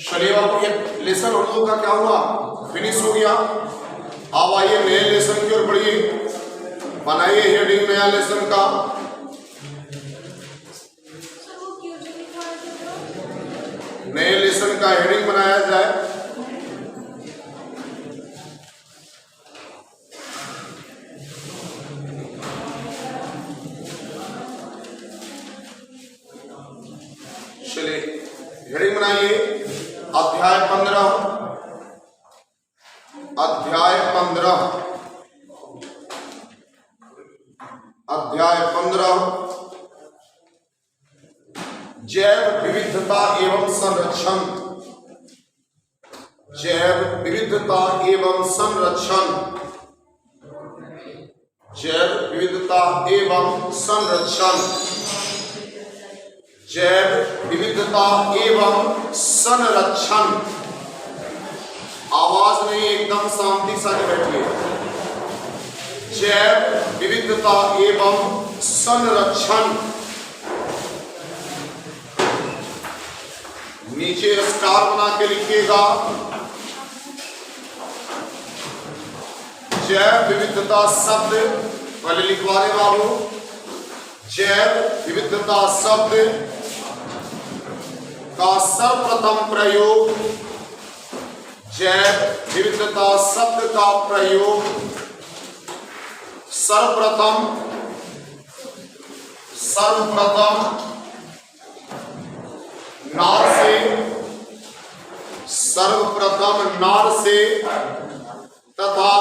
चलिए अब ये लेसन हम लोग का क्या हुआ, फिनिश हो गया। अब आइए नए लेसन की ओर बढ़िए, बनाइए हेडिंग नया लेसन का। नए लेसन का हेडिंग बनाया जाए। चलिए हेडिंग बनाइए, अध्याय 15। अध्याय 15 जैव विविधता एवं संरक्षण। जैव विविधता एवं संरक्षण। जैव विविधता एवं संरक्षण। जैव विविधता एवं संरक्षण। आवाज नहीं, एकदम शांति से बैठिए। जैव विविधता एवं संरक्षण। नीचे स्टार बना के लिखिएगा। जैव विविधता शब्द पहले लिखवा रहे बाबू। जैव विविधता शब्द का सर्वप्रथम प्रयोग। जैव विविधता शब्द का प्रयोग सर्वप्रथम नार से तथा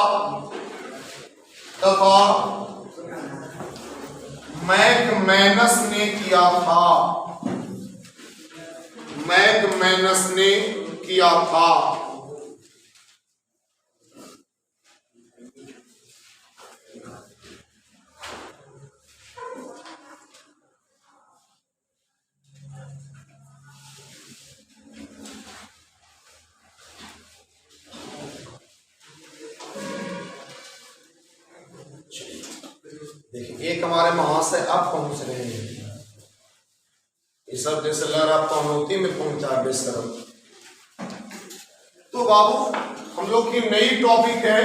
मैकमैनस ने किया था। मैकमैनस ने किया था। देखिए एक हमारे महाशय अब पहुंच रहे हैं, ये सब जैसे लहर आप पहुंचती में पहुंचा बेसरम। तो बाबू हम लोग की नई टॉपिक है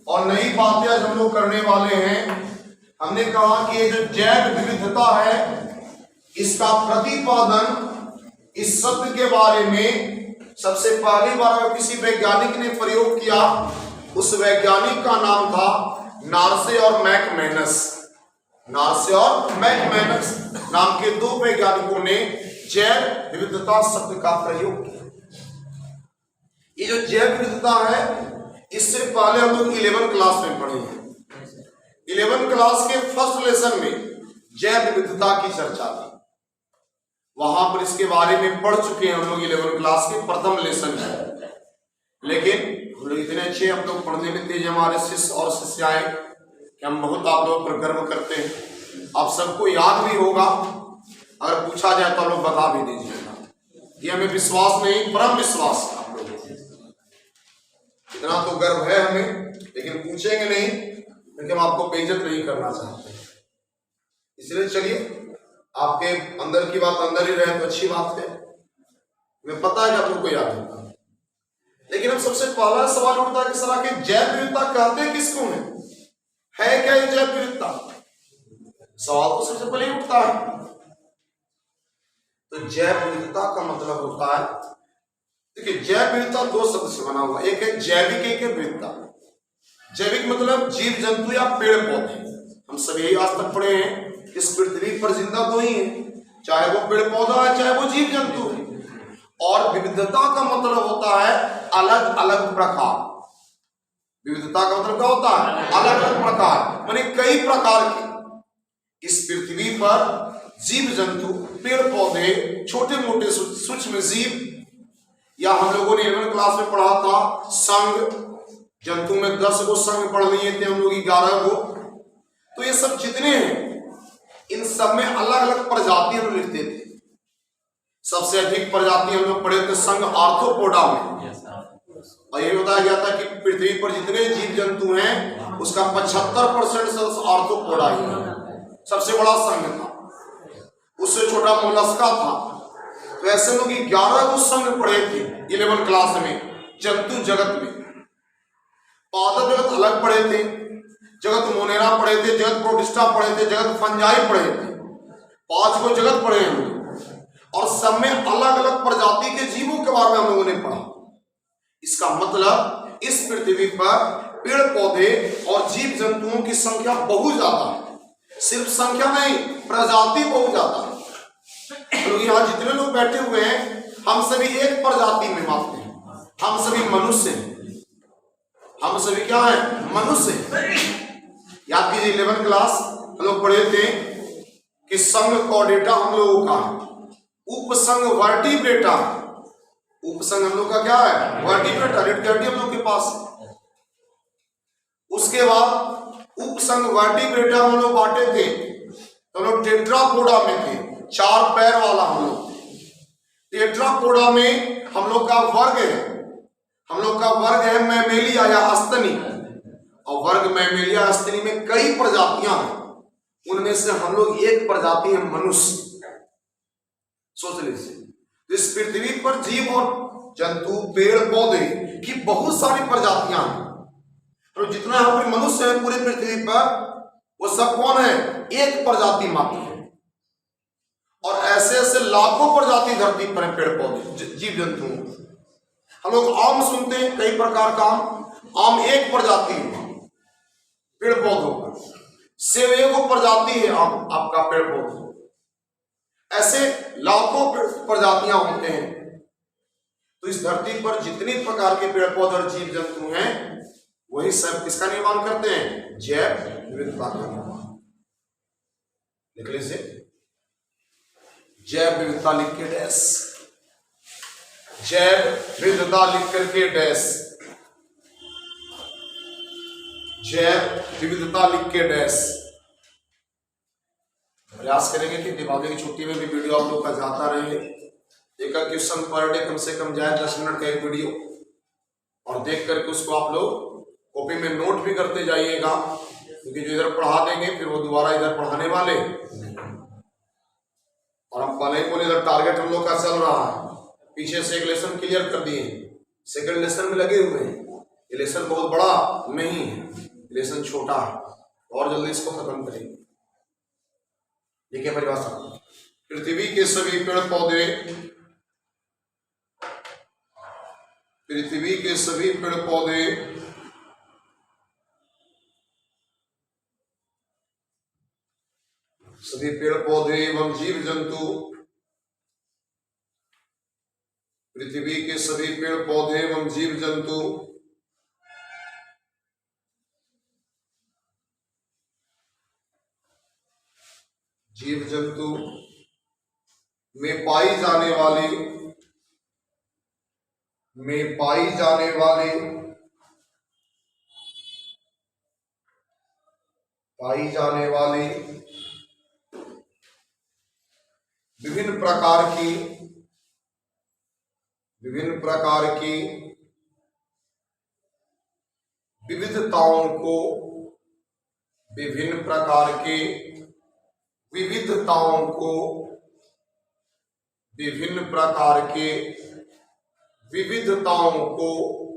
और नई बातें आज हम लोग करने वाले हैं। हमने कहा कि ये जो जैव विविधता है इसका प्रतिपादन, इस शब्द के बारे में सबसे पहली बार अगर किसी वैज्ञानिक ने प्रयोग किया, उस वैज्ञानिक का नाम था नार्से और मैकमैनस। नार्से और मैकमैनस नाम के दो वैज्ञानिकों ने जैव विविधता शब्द का प्रयोग किया। ये जो जैव विविधता है इससे पहले हम लोग 11 क्लास में पढ़े हैं। 11 क्लास के फर्स्ट लेसन में जैव विविधता की चर्चा थी, वहां पर इसके बारे में पढ़ चुके हैं हम लोग 11 क्लास के प्रथम लेसन में। लेकिन हम लोग इतने अच्छे, हम लोग पढ़ने में तेज, हमारे शिष्य और शिष्याएं कि हम बहुत आप लोग पर गर्व करते हैं। आप सबको याद भी होगा, अगर पूछा जाए तो आप लोग बता भी दीजिएगा। ये हमें विश्वास नहीं, परम विश्वास आप लोगों को, इतना तो गर्व है हमें, लेकिन पूछेंगे नहीं क्योंकि हम आपको बेइज्जत नहीं करना चाहते। इसलिए चलिए, आपके अंदर की बात अंदर ही रहे तो अच्छी बात है। हमें पता है कि आप लोग को याद होगा, लेकिन अब सबसे पहला सवाल उठता है कि सर आखिर जैव विविधता कहते किसको है क्या ये जैव विविधता? सवाल तो सबसे पहले उठता है। तो जैव विविधता का मतलब होता है, देखिए जैव विविधता दो शब्द से बना हुआ, एक है जैविक, एक है विविधता। जैविक मतलब जीव जंतु या पेड़ पौधे। हम सभी आज तक पढ़े हैं इस पृथ्वी पर जिंदा दो ही है, चाहे वो पेड़ पौधा है चाहे वो जीव जंतु है। और विविधता का मतलब होता है अलग अलग प्रकार। विविधता का मतलब क्या होता है? अलग अलग प्रकार, माने कई प्रकार के इस पृथ्वी पर जीव जंतु, पेड़ पौधे, छोटे मोटे सूक्ष्म जीव, या हम लोगों ने 11 क्लास में पढ़ा था संघ, जंतु में 10 गो संघ पढ़ लिए थे हम लोग, 11 गो। तो ये सब जितने हैं इन सब में अलग अलग प्रजाति हम लिखते थे। सबसे अधिक प्रजाति हम लोग पढ़े थे संघ आर्थ्रोपोडा में, और ये बताया गया था कि पृथ्वी पर जितने जीव जंतु हैं उसका 75% आर्थ्रोपोडा ही है। सबसे बड़ा संघ था, उससे छोटा मोलस्का था, तो ऐसे लोग 11 संघ पढ़े थे 11 क्लास में जंतु जगत में। पादप जगत अलग पढ़े थे, जगत मोनेरा पढ़े थे, जगत प्रोटिस्टा पढ़े थे, जगत फंजाई पढ़े थे। 5 को जगत पढ़े हम लोग, और सब में अलग अलग प्रजाति के जीवों के बारे में हम लोगों ने पढ़ा। इसका मतलब इस पृथ्वी पर पेड़ पौधे और जीव जंतुओं की संख्या बहुत ज्यादा है। सिर्फ संख्या नहीं, प्रजाति बहुत ज्यादा है। तो यहाँ जितने लोग बैठे हुए हैं हम सभी एक प्रजाति में मानते हैं, हम सभी मनुष्य हैं। हम सभी क्या है? मनुष्य। याद कीजिए 11 क्लास हम लोग पढ़े थे कि संघ कॉर्डेटा हम लोगों का है, उपसंघ वर्टिब्रेटा। उपसंघ हम लोग का क्या है? वर्टिब्रेटा, रेडकैटी हम लोग के पास है। उसके बाद उपसंघ वर्टिब्रेटा हम लोग बांटे थे, तो हम लोग टेट्रापोडा में थे, 4 पैर वाला हम लोग। टेट्रापोडा में हम लोग का वर्ग है, हम लोग का वर्ग है मैमेलिया या अस्तनी, और वर्ग मैमेलिया अस्तनी में कई प्रजातियां हैं, उनमें से हम लोग एक प्रजाति है मनुष्य। सोच लीजिए, इस पृथ्वी पर जीव और जंतु पेड़ पौधे की बहुत सारी प्रजातियां हैं, तो जितना यहाँ पर मनुष्य है पूरी पृथ्वी पर वो सब कौन है? एक प्रजाति मात्र है। और ऐसे ऐसे लाखों प्रजाति धरती पर है पेड़ पौधे जीव जंतुओं। हम लोग आम सुनते हैं, कई प्रकार का आम एक प्रजाति है पेड़ पौधों का, सेब एक प्रजाति है आम आपका पेड़ पौधे। ऐसे लाखों प्रजातियां होते हैं। तो इस धरती पर जितनी प्रकार के पेड़ पौधे और जीव जंतु हैं वही सब किसका निर्माण करते हैं? जैव विविधता का निर्माण। लिख लीजिए, जैव विविधता लिख के डैश, जैव विविधता लिख करके डैश, जैव विविधता लिख के डैश। प्रयास करेंगे कि दिवाली की छुट्टी में भी वीडियो आप लोग का जाता रहे। एक क्वेश्चन पर डे कम से कम जाए, 10 मिनट का एक वीडियो, और देख करके उसको आप लोग कॉपी में नोट भी करते जाइएगा, क्योंकि जो इधर पढ़ा देंगे फिर वो दोबारा इधर पढ़ाने वाले। और हम पहले ही बोले इधर टारगेट हम लोग का चल रहा है, पीछे से एक लेसन क्लियर कर दिए, सेकंड लेसन में लगे हुए हैं। ये लेसन बहुत बड़ा नहीं है, लेसन छोटा है, और जल्दी इसको खत्म करेंगे। देखिए परिभाषा, पृथ्वी के सभी पेड़ पौधे, पृथ्वी के सभी पेड़ पौधे सभी पेड़ पौधे एवं जीव जंतु, पृथ्वी के सभी पेड़ पौधे एवं जीव जंतु जीव जंतु में पाई जाने वाली विभिन्न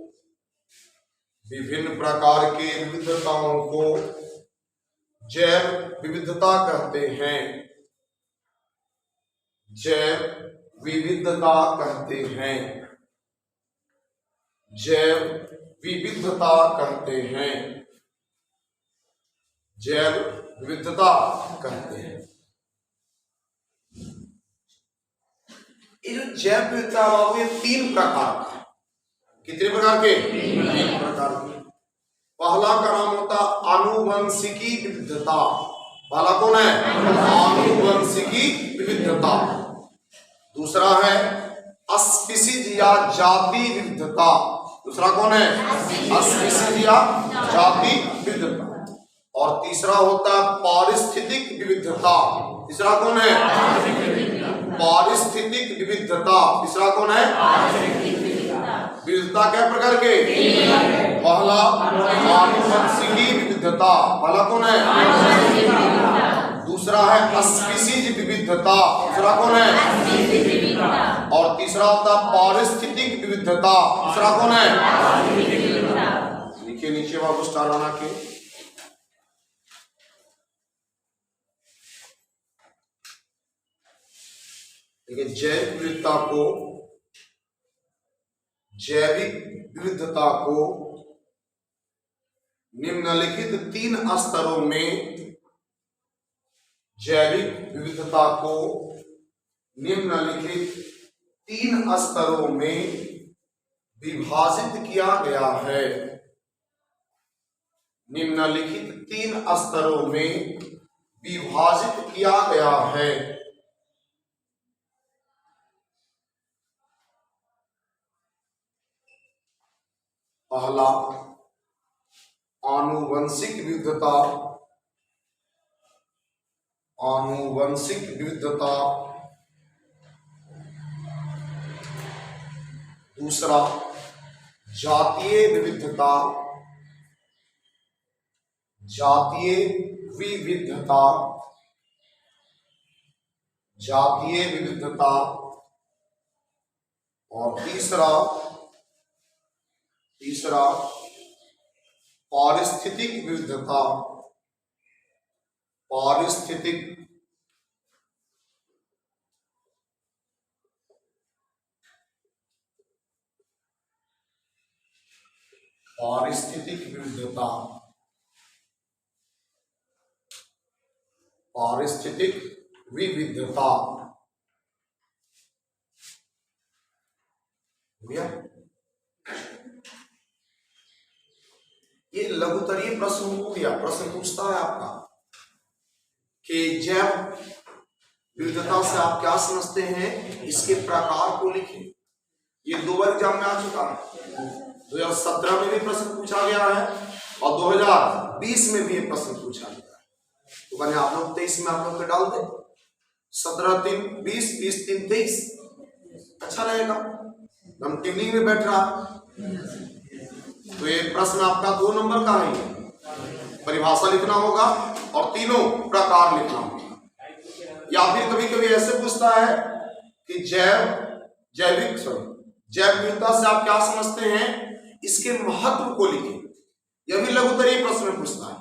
प्रकार की विविधताओं को जैव विविधता कहते हैं। जैव विविधता कहते हैं। जैव विविधता कहते हैं। जैव विविधता कहते हैं। ये जो जैव विविधता है ये 3 प्रकार का है। कितने प्रकार के? 3 प्रकार के। पहला का नाम होता आनुवंशिकी विविधता। पहला कौन है? आनुवंशिकी विविधता। दूसरा है स्पीशीज या जाति विविधता। दूसरा कौन है? स्पीशीज या जाति विविधता। और तीसरा होता है पारिस्थितिक विविधता। तीसरा कौन है? पारिस्थितिक विविधता। तीसरा कौन है? विविधता क्या प्रकार के? पहला आनुवंशिकी विविधता। पहला कौन है? दूसरा है स्पीशीज विविधता। दूसरा कौन है? तीसरा होता है पारिस्थितिक विविधता। तीसरा कौन है? लिखिए नीचे बाबू स्टार बना के। देखिए जैविक विविधता को निम्नलिखित 3 स्तरों में, जैविक विविधता को निम्नलिखित 3 स्तरों में विभाजित किया गया है। निम्नलिखित 3 स्तरों में विभाजित किया गया है। पहला आनुवंशिक विविधता, आनुवंशिक विविधता। दूसरा जातीय विविधता, जातीय विविधता, जातीय विविधता। और तीसरा पारिस्थितिक विविधता, पारिस्थितिक विविधता, पारिस्थितिक विविधता। ये लघुतरीय प्रश्न हो गया। प्रश्न पूछता है आपका कि जैव विविधता से आप क्या समझते हैं, इसके प्रकार को लिखें। ये 2 बार एग्जाम में आ चुका है। 2017 में भी प्रश्न पूछा गया है और 2020 में भी ये प्रश्न पूछा गया है। तो बने आप लोग 23 में आप लोग को डाल दें। 17 3 20, 20 3 23, अच्छा रहेगा। हम ट्यूनिंग में बैठ रहा। तो ये प्रश्न आपका 2 नंबर का है। परिभाषा लिखना होगा और तीनों प्रकार लिखना होगा। या फिर कभी कभी ऐसे पूछता है कि जैव विविधता से आप क्या समझते हैं, इसके महत्व को लिखें। यह भी लघुतरीय प्रश्न में पूछता है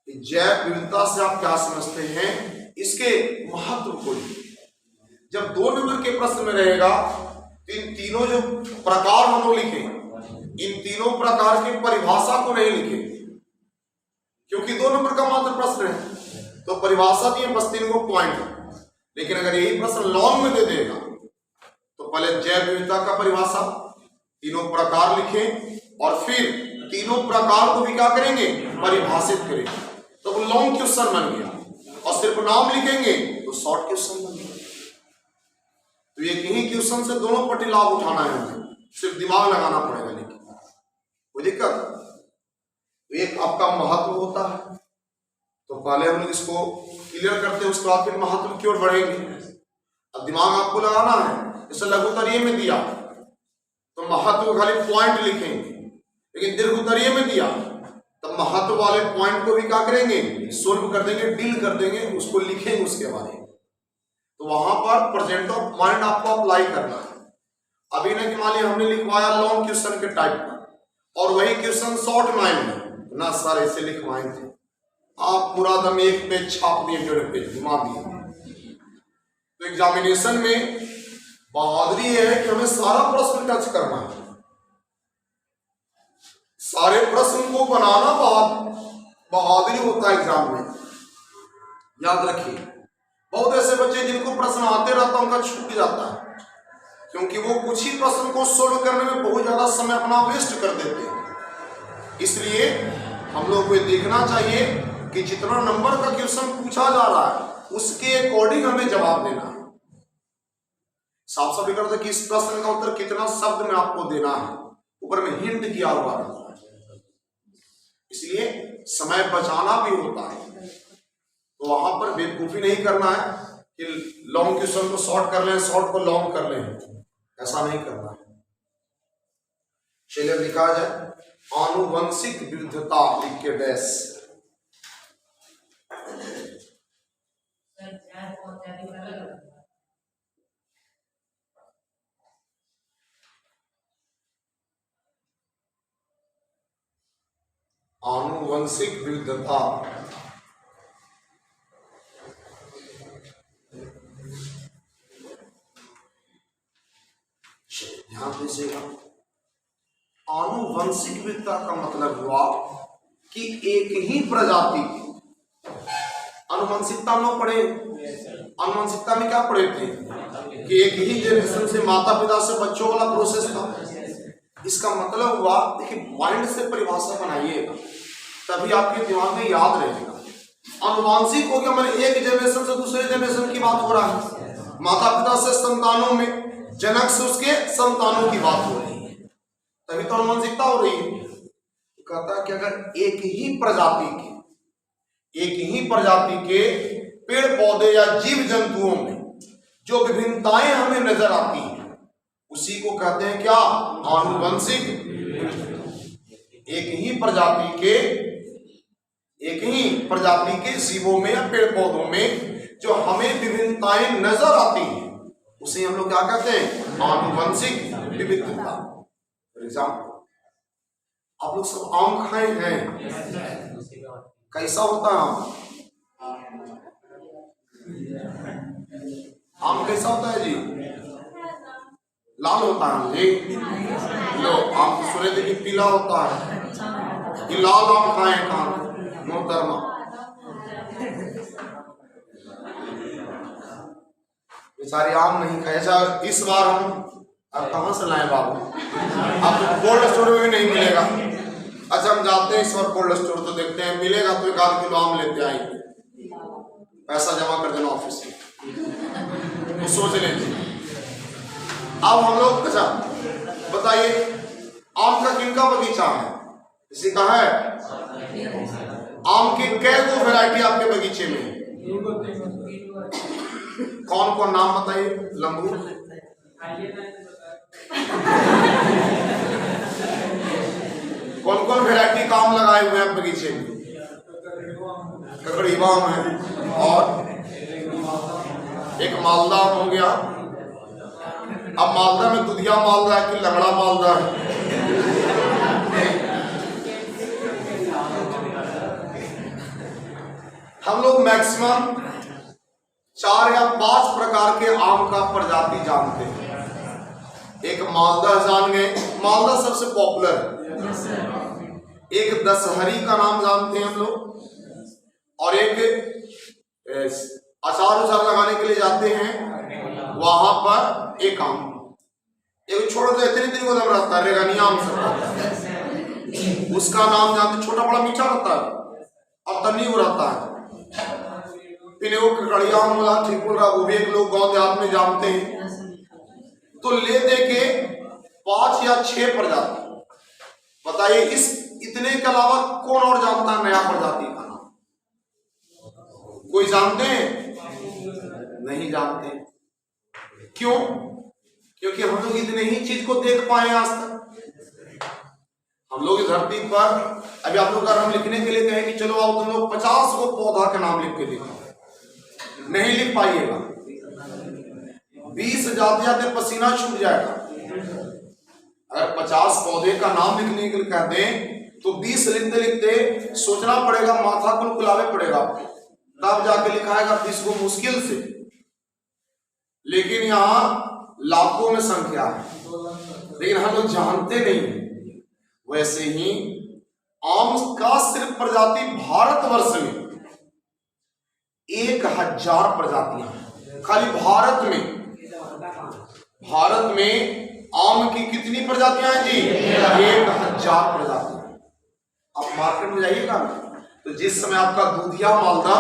कि जैव विविधता से आप क्या समझते हैं, इसके महत्व को लिखें। जब 2 नंबर के प्रश्न में रहेगा तो इन तीनों जो प्रकार हम लोग लिखें, इन तीनों प्रकार की परिभाषा को नहीं लिखें, क्योंकि 2 नंबर का मात्र प्रश्न है। तो परिभाषा दी है बस 3 को पॉइंट। लेकिन अगर यही प्रश्न लॉन्ग में दे देगा तो पहले जैव विविधता का परिभाषा, तीनों प्रकार लिखें और फिर तीनों प्रकार को भी क्या करेंगे, परिभाषित करेंगे। तो वो लॉन्ग क्वेश्चन बन गया। और सिर्फ नाम लिखेंगे तो शॉर्ट क्वेश्चन बन गया। तो ये यही क्वेश्चन से दोनों पट्टी लाभ उठाना है हमें, सिर्फ दिमाग लगाना पड़ेगा। लेकिन कोई दिक्कत, एक आपका महत्व होता है। तो पहले हम लोग इसको क्लियर करते हैं, उसके बाद फिर महत्व की ओर बढ़ेंगे। अब दिमाग आपको लगाना है। जैसे लघुतरीय में दिया तो महत्व खाली पॉइंट लिखेंगे, लेकिन दीर्घोत्तरीय में दिया तो महत्व वाले पॉइंट को भी क्या करेंगे, सोल्व कर देंगे, डील कर देंगे, उसको लिखेंगे उसके बारे में। तो वहां पर प्रेजेंट ऑफ माइंड आपको अप्लाई करना है। अभी ना कि मान लिया हमने लिखवाया लॉन्ग क्वेश्चन के टाइप का और वही क्वेश्चन शॉर्ट माइंड में ना सर ऐसे लिखवाए थे, आप पूरा दम 1 पेज छाप दिए, 1.5 पेज घुमा दिए। तो एग्जामिनेशन में बहादुरी है कि हमें सारा प्रश्न टच करना है, सारे प्रश्न को बनाना बहादुरी होता है एग्जाम में। याद रखिए, बहुत ऐसे बच्चे जिनको प्रश्न आते रहता उनका छूट जाता है, क्योंकि वो कुछ ही प्रश्न को सोल्व करने में बहुत ज्यादा समय अपना वेस्ट कर देते हैं। इसलिए हम लोग को देखना चाहिए कि जितना नंबर का क्वेश्चन पूछा जा रहा है उसके अकॉर्डिंग हमें जवाब देना है। साफ साफ करते कि इस प्रश्न का उत्तर कितना शब्द में आपको देना है, ऊपर में हिंट किया हुआ रहता है। इसलिए समय बचाना भी होता है। तो वहां पर बेवकूफी नहीं करना है कि लॉन्ग क्वेश्चन को शॉर्ट कर लें, शॉर्ट को लॉन्ग कर लें, ऐसा नहीं करना है। चलिए लिखा जाए आनुवंशिक विविधता, लिख के डैश। आनुवंशिक विविधता। ध्यान दीजिएगा, आनुवंशिक विविधता का मतलब हुआ कि एक ही प्रजाति की आनुवंशिकता हम लोग पढ़े। आनुवंशिकता में क्या पढ़े थे कि एक ही जनरेशन से माता पिता से बच्चों वाला प्रोसेस था। इसका मतलब हुआ, देखिए माइंड से परिभाषा बनाइएगा तभी आपके दिमाग में याद रहेगा। आनुवंशिक हो गया मैंने एक जनरेशन से दूसरे जनरेशन की बात हो रहा है, माता पिता से संतानों में, जनक से उसके संतानों की बात हो रही है, तभी तो आनुवंशिकता हो रही है। कहता है कि अगर एक ही प्रजाति के पेड़ पौधे या जीव जंतुओं में जो विभिन्नताएं हमें नजर आती हैं उसी को कहते हैं क्या, आनुवंशिक। एक ही प्रजाति के जीवों में या पेड़ पौधों में जो हमें विभिन्नताएं नजर आती हैं उसे हम लोग क्या कहते हैं, आनुवंशिक विविधता। फॉर एग्जाम्पल, आप लोग सब आम खाए हैं, कैसा होता है आम? आम कैसा होता है जी? लाल होता है जी। लो, आम सुने थे कि पीला होता है, ये लाल आम खाए कहाँ मोहतरमा? बेचारे आम नहीं खाए। अच्छा, इस बार हम अब कहाँ से लाए बाबू? आपको कोल्ड स्टोर में भी नहीं मिलेगा। अच्छा, हम जाते हैं इस बार कोल्ड स्टोर तो देखते हैं, मिलेगा तो 1 किलो आम लेते आएंगे, पैसा जमा कर देना ऑफिस में, तो सोच लीजिए। अब हम लोग, अच्छा बताइए, आम का किनका बगीचा है? किसी का है? आम के कै गो वैरायटी आपके बगीचे में? कौन कौन नाम बताइए? लंबू, कौन कौन वैरायटी का आम लगाए हुए हैं बगीचे में? ककड़ीवा आम है, और एक मालदा आम हो गया। अब मालदा में दुधिया मालदा है कि लंगड़ा मालदा है? हम लोग मैक्सिमम 4 या 5 प्रकार के आम का प्रजाति जानते हैं। एक मालदा जान गए, मालदा सबसे पॉपुलर है। एक दशहरी का नाम जानते हैं हम लोग, और एक अचार उचार लगाने के लिए जाते हैं वहां पर एक आम, एक छोटा सा इतनी दिन को दम रहता है, रेगानिया आम सब, उसका नाम जानते, छोटा बड़ा मीठा रहता है और तन्नी वो रहता है। फिर वो ककड़िया आम बोला, ठीक बोल रहा, वो भी एक लोग गाँव देहात में जानते हैं। तो ले दे के 5 या 6 प्रजाति बताइए। इस इतने के अलावा कौन और जानता है नया प्रजाति का नाम? कोई जानते हैं? नहीं जानते। क्यों? क्योंकि हम लोग इतने ही चीज को देख पाए आज तक। हम लोग इस धरती पर, अभी आप लोग अगर हम लिखने के लिए कहें कि चलो आओ तुम लोग 50 को पौधा के नाम लिख के लिखो, नहीं लिख पाइएगा, 20 जाते जाते पसीना छूट जाएगा। अगर 50 पौधे का नाम लिखने के लिए कह दें तो 20 लिखते लिखते सोचना पड़ेगा, माथा को खुलावे पड़ेगा, तब जाके लिखाएगा 20 को मुश्किल से। लेकिन यहाँ लाखों में संख्या है, लेकिन हम लोग जानते नहीं। वैसे ही आम का सिर्फ प्रजाति भारतवर्ष में 1000 प्रजातियां हैं। खाली भारत में आम की कितनी प्रजातियां हैं जी? 1000 प्रजातियां। आप मार्केट में जाइएगा तो जिस समय आपका दूधिया मालदा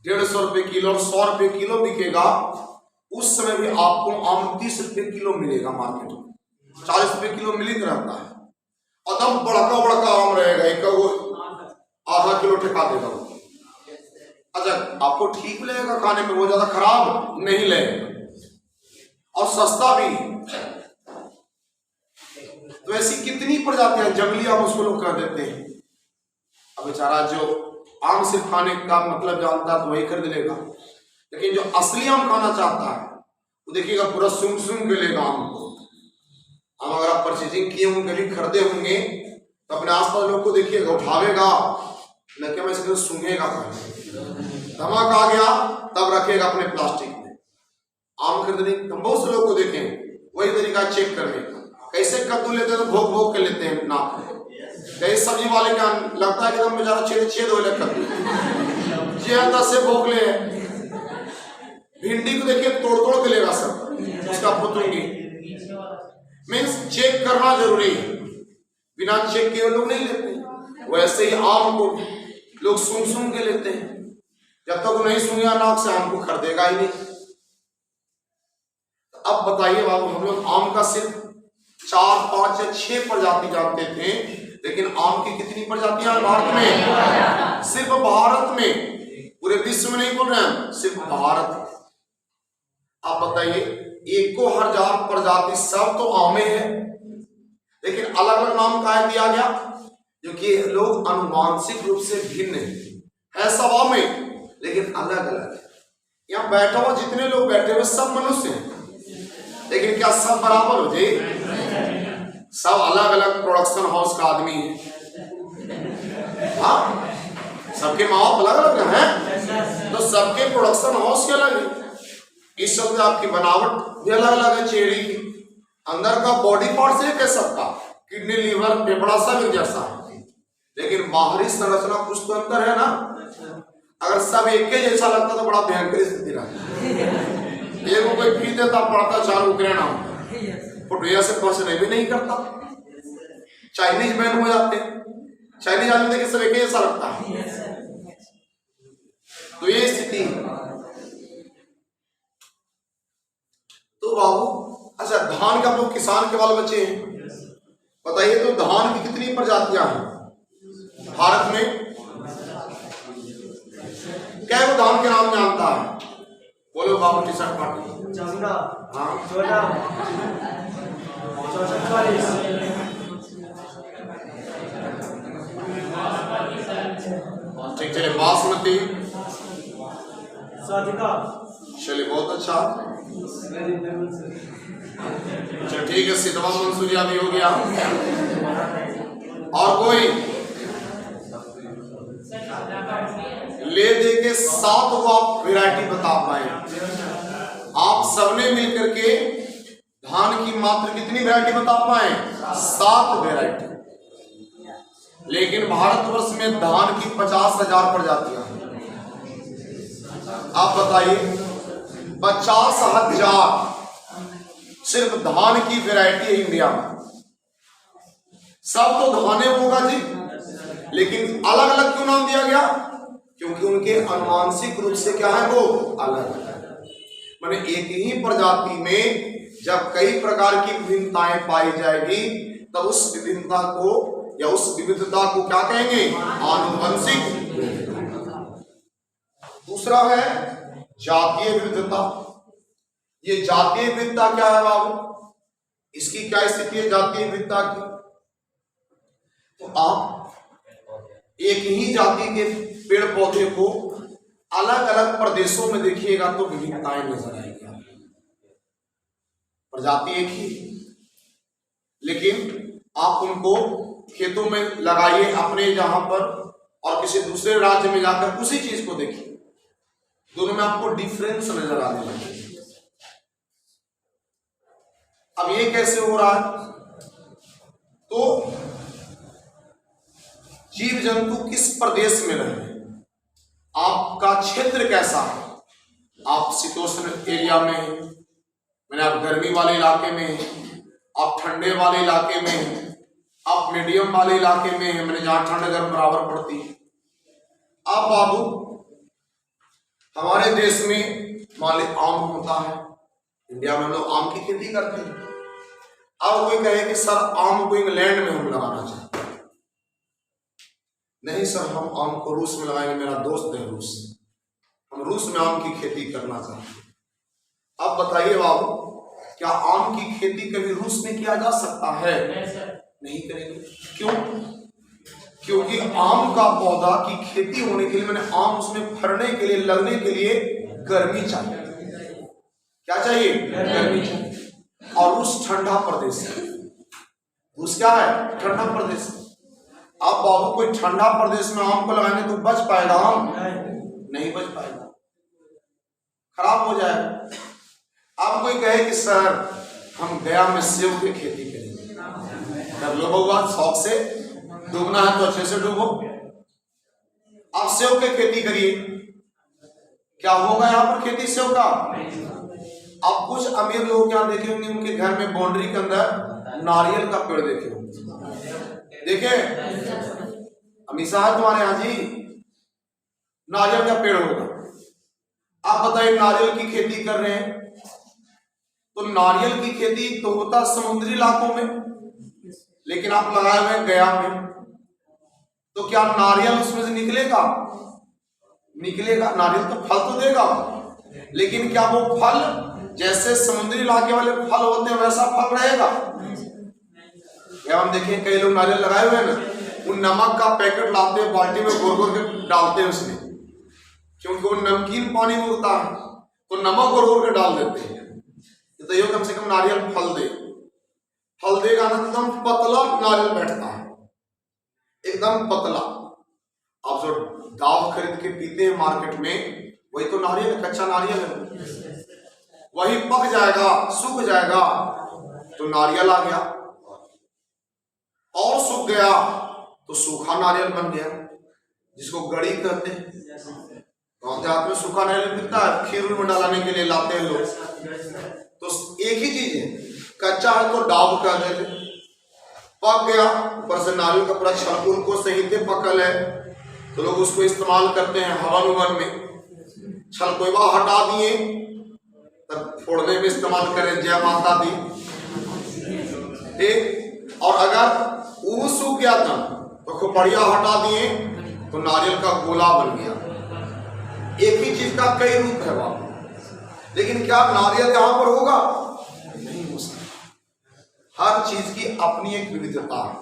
150 रुपए किलो और 100 रुपए किलो बिकेगा, उस समय भी आपको आम 30 रुपए किलो मिलेगा मार्केट में, 40 रुपए किलो मिल रहता है। एकदम बड़का आम रहेगा, एक वो आधा किलो ठेका देगा। अच्छा, आपको ठीक लगेगा खाने में, वो ज्यादा खराब नहीं लगेगा और सस्ता भी। तो ऐसी कितनी प्रजातियां, जंगली आम उसको लोग कह देते हैं। अब बेचारा जो आम से खाने का मतलब जानता है तो वही खरीद लेगा, लेकिन जो असली आम खाना चाहता है वो देखिएगा पूरा सूंघ के लेगा आम को। हम अगर आप परचेजिंग किए होंगे, कभी खरीदे होंगे, तो अपने आसपास लोग को देखिएगा, उठावेगा न क्या मैं इसको सूंघेगा, धमाक आ गया तब रखेगा अपने प्लास्टिक में। आम खरीदने हम बहुत से लोग को देखें वही तरीका चेक करने का। कैसे कद्दू लेते हैं तो भोग भोग के लेते हैं नाक में। कई सब्जी वाले का लगता है कि एकदम बेचारा छेद छेद हो कद्दू जी अंदर से भोग ले। भिंडी को देखिए तोड़ तोड़ के लेगा सब, उसका पुतुंगी। मीन्स चेक करना जरूरी है, बिना चेक किए लोग नहीं लेते। वैसे ही आम को लोग सूंघ सूंघ के लेते हैं, जब तक वो नहीं सूंघेगा नाक से आम को खरीदेगा ही नहीं। अब बताइए बाबू, हम लोग आम का सिर्फ 4, 5 या 6 प्रजाति जानते थे, लेकिन आम की कितनी प्रजातियां भारत में? सिर्फ भारत में, पूरे विश्व में नहीं बोल रहे हैं, सिर्फ भारत में। आप बताइए, 1000 प्रजाति सब तो आमे है, लेकिन अलग अलग नाम काहे दिया गया? क्योंकि लोग अनुवांशिक रूप से भिन्न है सब आमे, लेकिन अलग अलग है। यहाँ बैठा हुआ जितने लोग बैठे हुए सब मनुष्य हैं, लेकिन क्या सब बराबर हो जाए? सब अलग अलग प्रोडक्शन हाउस का आदमी है। हाँ, सबके माँ बाप अलग अलग हैं, तो सबके प्रोडक्शन हाउस के अलग है। इस शब्द आपकी बनावट भी अलग अलग है, चेहरे की, अंदर का बॉडी पार्ट एक है सबका, किडनी लीवर फेफड़ा सब एक जैसा है, लेकिन बाहरी संरचना कुछ तो अंतर है ना। अगर सब एक के जैसा लगता तो बड़ा भयंकर स्थिति रहती। एगो कोई पी देता पड़ता चार उकरेना, फुटविया से पहुंचने भी नहीं करता। चाइनीज मैन हो जाते, चाइनीज आदमी देखिए सब एक जैसा लगता है। तो ये स्थिति। तो बाबू अच्छा, धान का लोग किसान के बाल बच्चे हैं, बताइए तो धान की कितनी प्रजातियां हैं भारत में? क्या वो धान के नाम जानता है? बोलो बाबू, टी-शर्ट पार्टी। हाँ, ठीक, चलिए बासमती, चलिए बहुत अच्छा, चलिए ठीक है, सितवा मंसूरिया भी हो गया। और कोई ले दे के 7 को आप वैरायटी बता पाए? आप सबने मिलकर के धान की मात्र कितनी वैरायटी बता पाए? 7 वैरायटी। लेकिन भारतवर्ष में धान की 50,000 प्रजातियां हैं। आप बताइए, 50,000 सिर्फ धान की वैरायटी है इंडिया में। सब तो धाने होगा जी, लेकिन अलग अलग क्यों नाम दिया गया? क्योंकि उनके अनुवांशिक रूप से क्या है, वो अलग है। माने एक ही प्रजाति में जब कई प्रकार की विभिन्नताएं पाई जाएगी, तब उस विभिन्नता को या उस विविधता को क्या कहेंगे? आनुवंशिक। दूसरा है जातीय विविधता। ये जातीय विविधता क्या है बाबू? इसकी क्या स्थिति है जातीय विविधता की? तो आप एक ही जाति के पेड़ पौधे को अलग अलग प्रदेशों में देखिएगा तो विभिन्नताएं नजर आएगी। प्रजाति एक ही, लेकिन आप उनको खेतों में लगाइए अपने जहां पर, और किसी दूसरे राज्य में जाकर उसी चीज को देखिए, दोनों में आपको डिफरेंस नजर आने लगे। अब ये कैसे हो रहा है? तो जीव जंतु किस प्रदेश में रहे, आपका क्षेत्र कैसा है, आप शीतोष्ण एरिया में, मैंने आप गर्मी वाले इलाके में, आप ठंडे वाले इलाके में, आप मीडियम वाले इलाके में, मैंने जहां ठंड गर्म बराबर पड़ती है। आप बाबू हमारे देश में मान ली आम होता है, इंडिया में हम लोग आम की खेती करते हैं। अब कोई कहे कि सर आम को इंग्लैंड में हम लगाना चाहते, नहीं सर हम आम को रूस में लगाएंगे, मेरा दोस्त है रूस, हम रूस में आम की खेती करना चाहते हैं। अब बताइए बाबू, क्या आम की खेती कभी रूस में किया जा सकता है? नहीं करेंगे। क्यों? क्योंकि आम का पौधा की खेती होने के लिए, मैंने आम उसमें फरने के लिए, लगने के लिए गर्मी चाहिए। क्या चाहिए? गर्मी चाहिए। और रूस ठंडा प्रदेश है, रूस क्या है? ठंडा प्रदेश। अब बाबू कोई ठंडा प्रदेश में आम को लगाएंगे तो बच पाएगा आम? नहीं बच पाएगा, खराब हो जाएगा। अब कोई कहे कि सर हम गया में सेब की खेती करेंगे, कर लो बउआ, शौक से डूबना है तो अच्छे से डूबो। आप सेब की खेती करिए, क्या होगा यहाँ पर खेती सेब का? आप कुछ अमीर लोग यहाँ देखे होंगे, उनके घर में बाउंड्री के अंदर नारियल का पेड़ देखे होंगे, देखे हमेशा है तुम्हारे यहाँ जी, नारियल का पेड़ होगा। आप बताइए नारियल की खेती कर रहे हैं तो नारियल की खेती तो होता समुद्री इलाकों में, लेकिन आप लगाए हुए गया में, तो क्या नारियल उसमें से निकलेगा? निकलेगा, नारियल तो फल तो देगा, लेकिन क्या वो फल जैसे समुद्री इलाके वाले फल होते हैं वैसा फल रहेगा? या हम देखें कई लोग नारियल लगाए हुए हैं ना, वो नमक का पैकेट लाते हैं, बाल्टी में घोर घोर के डालते हैं उसमें, क्योंकि वो नमकीन पानी में उड़ता है तो नमक घोर घोर के डाल देते हैं। तो ये कम से कम नारियल फल दे, फल देगा ना, एकदम पतला नारियल बैठता है, एकदम पतला। आप जो दाव खरीद के पीते हैं मार्केट में, वही तो नारियल है, कच्चा नारियल है, वही पक जाएगा, सूख जाएगा तो नारियल आ गया, और सूख गया तो सूखा नारियल बन गया, जिसको गड़ी कहते हैं। गाँव देहात में सूखा नारियल मिलता है, खीर में डालने के लिए लाते हैं लोग। तो एक ही चीज है, कच्चा है तो डाब कर देते, पक गया ऊपर से नारियल का पूरा छलकुल को सही से पकल है तो लोग उसको इस्तेमाल करते हैं हवन उवन में, छलकुआ हटा दिए तब फोड़ने में इस्तेमाल करें, जय माता दी, ठीक। और अगर वो सूख गया था तो खोपड़िया हटा दिए तो नारियल का गोला बन गया। एक ही चीज का कई रूप है बाबू, लेकिन क्या नारियल यहां पर होगा? नहीं हो सकता। हर चीज की अपनी एक विविधता है।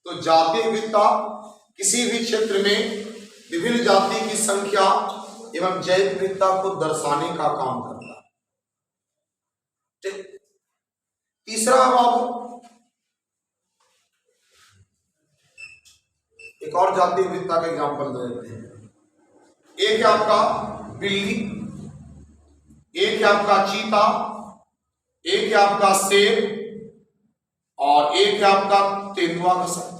तो जाति विविधता किसी भी क्षेत्र में विभिन्न जाति की संख्या एवं जैव विविधता को दर्शाने का काम करता है। ठीक। तीसरा बाबू, एक और जाति विविधता का एग्जाम्पल दे देते हैं। एक है आपका बिल्ली, एक है आपका चीता, एक है आपका शेर, और एक है आपका तेंदुआ का शब्द।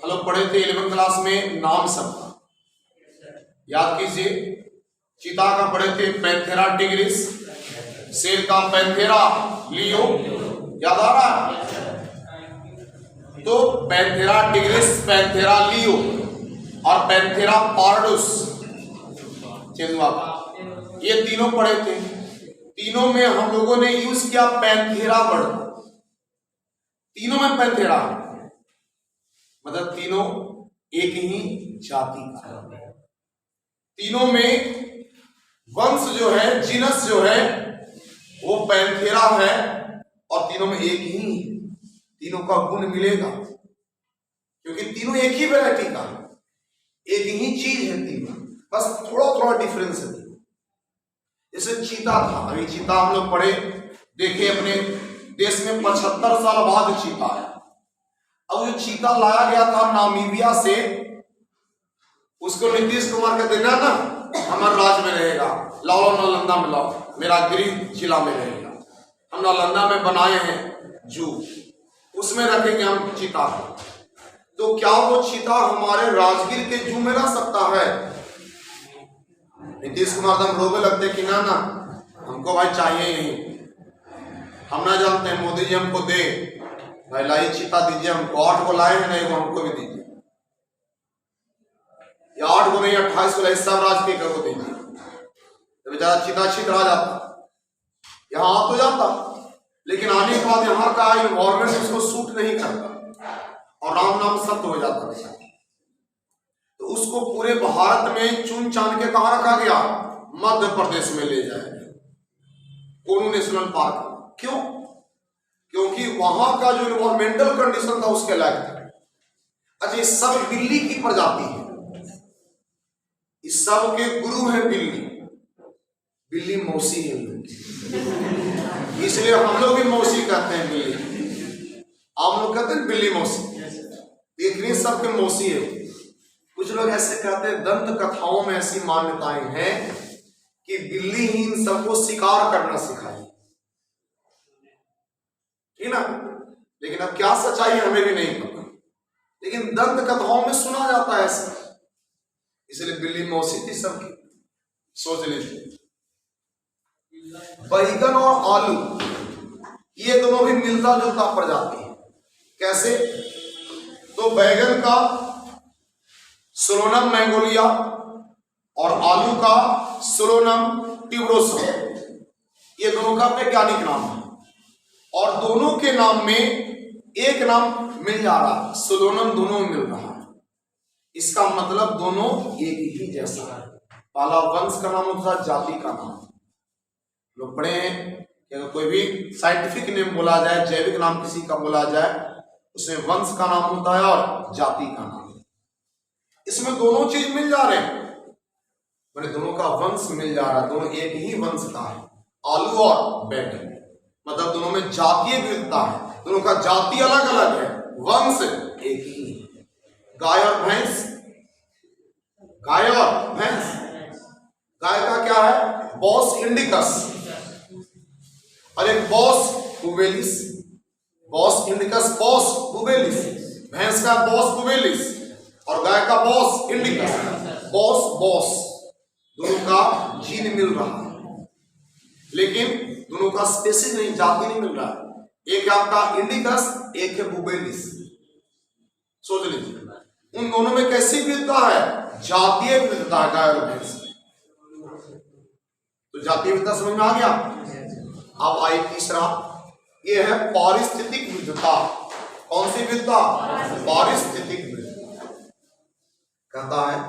हम लोग पढ़े थे 11वीं क्लास में नाम शब्द, याद कीजिए। चीता का पढ़े थे पैंथेरा टिग्रिस, शेर का पैंथेरा लियो, याद आ रहा है? तो पैंथेरा टिग्रिस, पैंथेरा लियो और पैंथेरा पार्डुस तेंदुआ का, ये तीनों पढ़े थे। तीनों में हम लोगों ने यूज किया पैंथेरा वर्ड, तीनों में पैंथेरा, मतलब तीनों एक ही जाति का, तीनों में वंश जो है, जीनस जो है वो पैंथेरा है, और तीनों में एक ही, तीनों का गुण मिलेगा, क्योंकि तीनों एक ही वैरायटी का, एक ही चीज है तीनों, बस थोड़ा थोड़ा डिफरेंस है। जैसे चीता था, अभी चीता हम लोग पढ़े देखे, अपने देश में 75 साल बाद चीता आया। अब जो चीता लाया गया था नामीबिया से, उसको नीतीश कुमार कहते ना ना हमारे राज्य में रहेगा, लाओ नालंदा में लाओ, मेरा गृह जिला में रहेगा, हम नालंदा में बनाए हैं जू, उसमें रखेंगे हम चीता को। तो क्या वो चीता हमारे राजगीर के जू में रह सकता है? नीतीश कुमार दम रोवे लगते कि ना ना हमको भाई चाहिए नहीं, हम ना जानते हैं, मोदी जी हमको दे भाई, लाइए चीता दीजिए हमको, 8 को लाए हैं ना, एगो हमको भी दीजिए, या 8 को नहीं 28 को लाइए, सब राज के को दीजिए। तो बेचारा चीता छितरा जाता, यहाँ आ तो जाता, लेकिन आने के बाद यहाँ का इन्वायरमेंट उसको सूट नहीं करता और राम नाम सत्य हो जाता। तो उसको पूरे भारत में चुन चान के कहा रखा गया? मध्य प्रदेश में ले जाए, कोनू नेशनल पार्क। क्यों? क्योंकि वहां का जो इन्वायरमेंटल कंडीशन था उसके लायक था। अच्छा, ये सब बिल्ली की प्रजाति है, इस सब के गुरु है बिल्ली, बिल्ली मौसी है इसलिए हम लोग भी मौसी कहते हैं बिल्ली, हम लोग कहते हैं बिल्ली मौसी। एक इतनी सबके मौसी है। कुछ लोग ऐसे कहते हैं, दंत कथाओं में ऐसी मान्यताएं हैं कि बिल्ली ही इन सबको शिकार करना सिखाई, ठीक ना। लेकिन अब क्या सच्चाई है हमें भी नहीं पता, लेकिन दंत कथाओं में सुना जाता है ऐसा, इसलिए बिल्ली मौसी थी सबकी। सोच लीजिए, बैगन और आलू ये दोनों भी मिलता जुलता प्रजाति है। कैसे? तो बैगन का सोलोनम मैंगोलिया और आलू का सोलोनम ट्यूबरोसम, ये दोनों का वैज्ञानिक नाम है, और दोनों के नाम में एक नाम मिल जा रहा है, सोलोनम दोनों मिल रहा है। इसका मतलब दोनों एक ही जैसा है। पहला वंश का नाम होता है, जाति का नाम। लोग पढ़े हैं कि अगर कोई भी साइंटिफिक नेम बोला जाए, जैविक नाम किसी का बोला जाए, उसमें वंश का नाम होता है और जाति का नाम। इसमें दोनों चीज मिल जा रहे हैं, मैंने दोनों का वंश मिल जा रहा है, दोनों एक ही वंश का है, आलू और बैगन। मतलब दोनों में जातीय विविधता है, दोनों का जाति अलग अलग है, वंश एक ही है। गाय और भैंस, गाय और भैंस, गाय का क्या है? बॉस इंडिकस, और एक बॉस बुबेलिस, बॉस इंडिकस बॉस बुबेलिस। भैंस का बॉस बुबेलिस और गाय का बॉस इंडिकस, बॉस बॉस। दोनों का जीन मिल रहा है, लेकिन दोनों का स्पेसिस नहीं, जाति नहीं मिल रहा है। एक है आपका इंडिकस, एक है बुबेलिस। सोच लीजिए, उन दोनों में कैसी विविधता है? जातीय विविधता है गाय और भैंस में। तो जातीय विविधता समझ में आ गया। अब आई तीसरा, ये है पारिस्थितिक विविधता। कौन सी विविधता? पारिस्थितिक विविधता। कहता है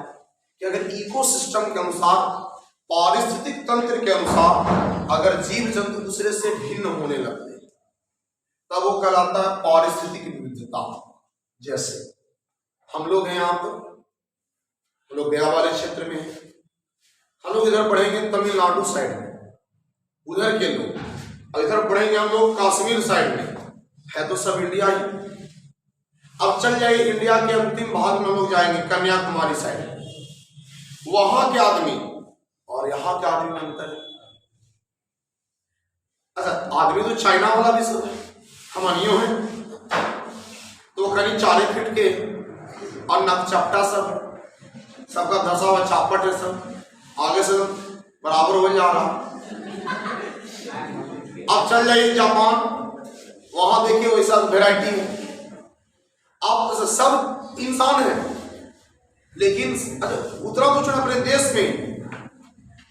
कि अगर इकोसिस्टम के अनुसार, पारिस्थितिक तंत्र के अनुसार अगर जीव जंतु दूसरे से भिन्न होने लगते हैं, तब वो कहलाता है पारिस्थितिक विविधता। जैसे हम लोग हैं, यहाँ पर हम लोग गया वाले क्षेत्र में हैं, हम लोग इधर पढ़ेंगे तमिलनाडु साइड में, उधर के लोग, और इधर पढ़ेंगे हम लोग कश्मीर साइड में, है तो सब इंडिया ही। अब चल जाइए इंडिया के अंतिम भाग में हम लोग जाएंगे, कन्याकुमारी साइड, वहां के आदमी और यहाँ के आदमी में अंतर है। अच्छा, आदमी तो चाइना वाला भी सब है, हमनियों है, तो करीब 40 फीट के और नकचपटा सब, सबका धसा हुआ चापट है, सब आगे से बराबर हो जा रहा। अब चल जाइए जापान, वहां देखिए वैसा वैरायटी है। आप सब इंसान है, लेकिन उतरा कुछ अपने देश में,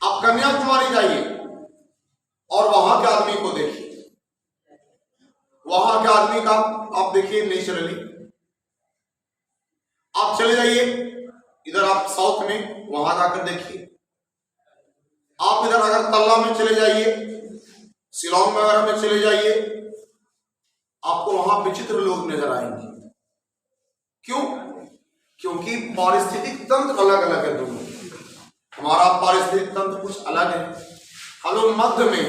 आप कन्याकुमारी जाइए और वहां के आदमी को देखिए, वहां के आदमी का आप देखिए नेचुरली। आप चले जाइए इधर, आप साउथ में, वहां जाकर देखिए। आप इधर अगर तल्ला में चले जाइए, शिलोंग वगैरह में चले जाइए, आपको वहां विचित्र लोग नजर आएंगे। क्यों? क्योंकि पारिस्थितिक तंत्र अलग अलग है दोनों। हमारा पारिस्थितिक तंत्र कुछ अलग है, हम लोग मध्य में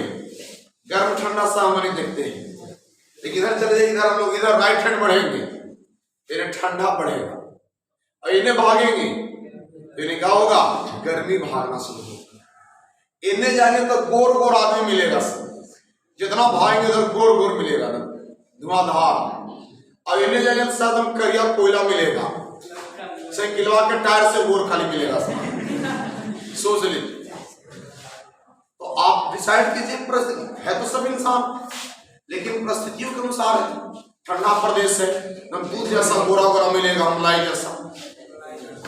गर्म ठंडा सामान्य देखते हैं, लेकिन इधर चले जाइए, इधर हम लोग इधर राइट हैंड बढ़ेंगे, इन्हें ठंडा पड़ेगा, और इन्हें भागेंगे तो इन्हें क्या होगा? गर्मी भागना शुरू होगा। इन्हें जाएंगे तो गोर गोर आदमी मिलेगा, जितना भागेंगे उधर गोर गोर मिलेगा ना, धुआंधार। और इन्हें जाएंगे तो शायद हम करिया कोयला मिलेगा, साइकिलवा के टायर से गोर खाली मिलेगा। सोच लीजिए। तो आप डिसाइड कीजिए, परिस्थिति है तो सब इंसान, लेकिन परिस्थितियों के अनुसार है। ठंडा प्रदेश है, हम दूध जैसा गोरा गोरा मिलेगा, मलाई जैसा।